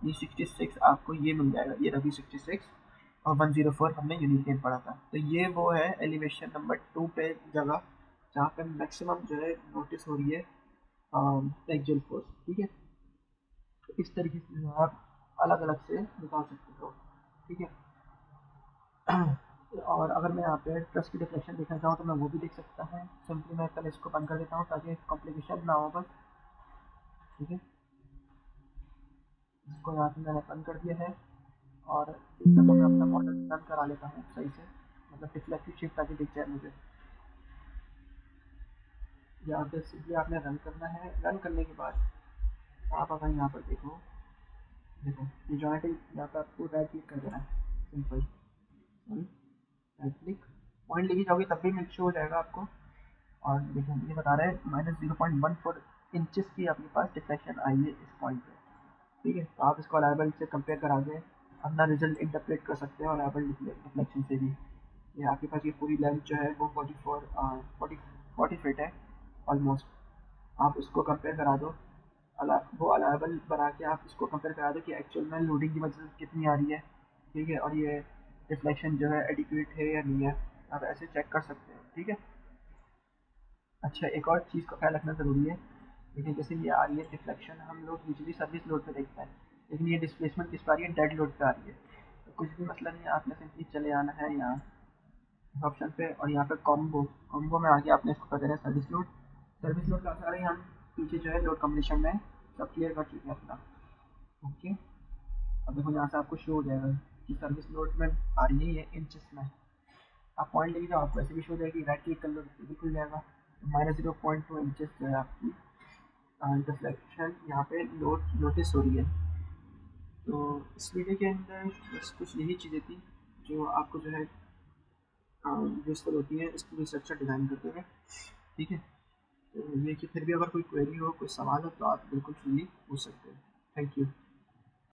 B66 आपको ये मिल जाएगा, ये रहा B66, और 104 हमने यूनिक नेम पढ़ा था। तो ये वो है एलिवेशन नंबर 2 पे जगह जहाँ पे मैक्सिमम जो है नोटिस हो रही है एक्चुअल फोर्स। ठीक है, तो इस तरीके से आप अलग अलग से निकाल सकते हो। ठीक है, और अगर मैं यहाँ पे ट्रस्ट की डिफ्लेक्शन देखना चाहूँ तो मैं वो भी देख सकता हूँ। सिंपली मैं पहले इसको बंद कर देता हूँ ताकि कॉम्प्लिकेशन ना हो बस। ठीक है, इसको यहाँ से मैंने बंद कर दिया है, और एक दफ़ा मैं अपना मॉडल रन करा लेता हूँ सही से, मतलब डिफ्लेक्टिव शिफ्ट ताकि दिख जाए मुझे। यहाँ पे सिंपली आपने रन करना है, रन करने के बाद आप अगर यहाँ पर देखो, देखो ये जॉइंट यहाँ पर आपको राइट क्लिक कर देना है, सिंपल राइट क्लिक, पॉइंट लेके जाओगे तब भी मिल शो हो जाएगा आपको। और देखिए ये बता रहा है -0.14 इंचेस की आपके पास डिफ्लेक्शन आई है इस पॉइंट पे। ठीक है, तो आप इसको अलाइबल से कंपेयर करा के अपना रिजल्ट इंटरप्रेट कर सकते हैं अलाइबल डिफ्लेक्शन से भी। ये आपके पास ये पूरी लेंथ जो है वो 40 फीट है ऑलमोस्ट। आप उसको कंपेयर करा दो, वो अलाइबल बना के आप इसको कंपेयर करा दो कि एक्चुअल में लोडिंग की वजह से कितनी आ रही है। ठीक है, और ये रिफ्लेक्शन जो है एडिक्वेट है या नहीं है, आप ऐसे चेक कर सकते हैं। ठीक है, अच्छा एक और चीज़ का ख्याल रखना ज़रूरी है, लेकिन जैसे ये आ रही है डिफ्लेक्शन हम लोग यूजली सर्विस लोड पे देखते हैं, लेकिन ये डिस्प्लेसमेंट किस पर आ रही है, डेड लोड पे आ रही है। तो कुछ भी मसला नहीं है, आपने सिंपली चले आना है यहाँ ऑप्शन पे, और यहाँ पे कॉम्बो कॉम्बो में आके आपने इसको कर देना है सर्विस लोड। सर्विस लोड का सारे हम पीछे जो है लोड कम्बिनेशन में सब क्लियर कर चुके हैं अपना। ओके, अब देखो यहाँ से आपको शो हो जाएगा कि सर्विस लोड में आ रही है ये इंचेस में। आप पॉइंट लेके जाओ, आपको ऐसे भी शो हो जाएगी, राइट क्लिक कर लो तो खुल जाएगा। -0.2 इंचेस जो है आपकी डिफ्लेक्शन यहाँ पे नोटिस हो रही है। तो इस वीडियो के अंदर बस कुछ यही चीज़ें थी जो आपको जो है यूज़फुल होती है इस पूरी स्ट्रक्चर डिज़ाइन करते हुए। ठीक है, तो ये कि फिर भी अगर कोई क्वेरी हो, कोई सवाल हो तो आप बिल्कुल फ्रीली पूछ सकते हैं।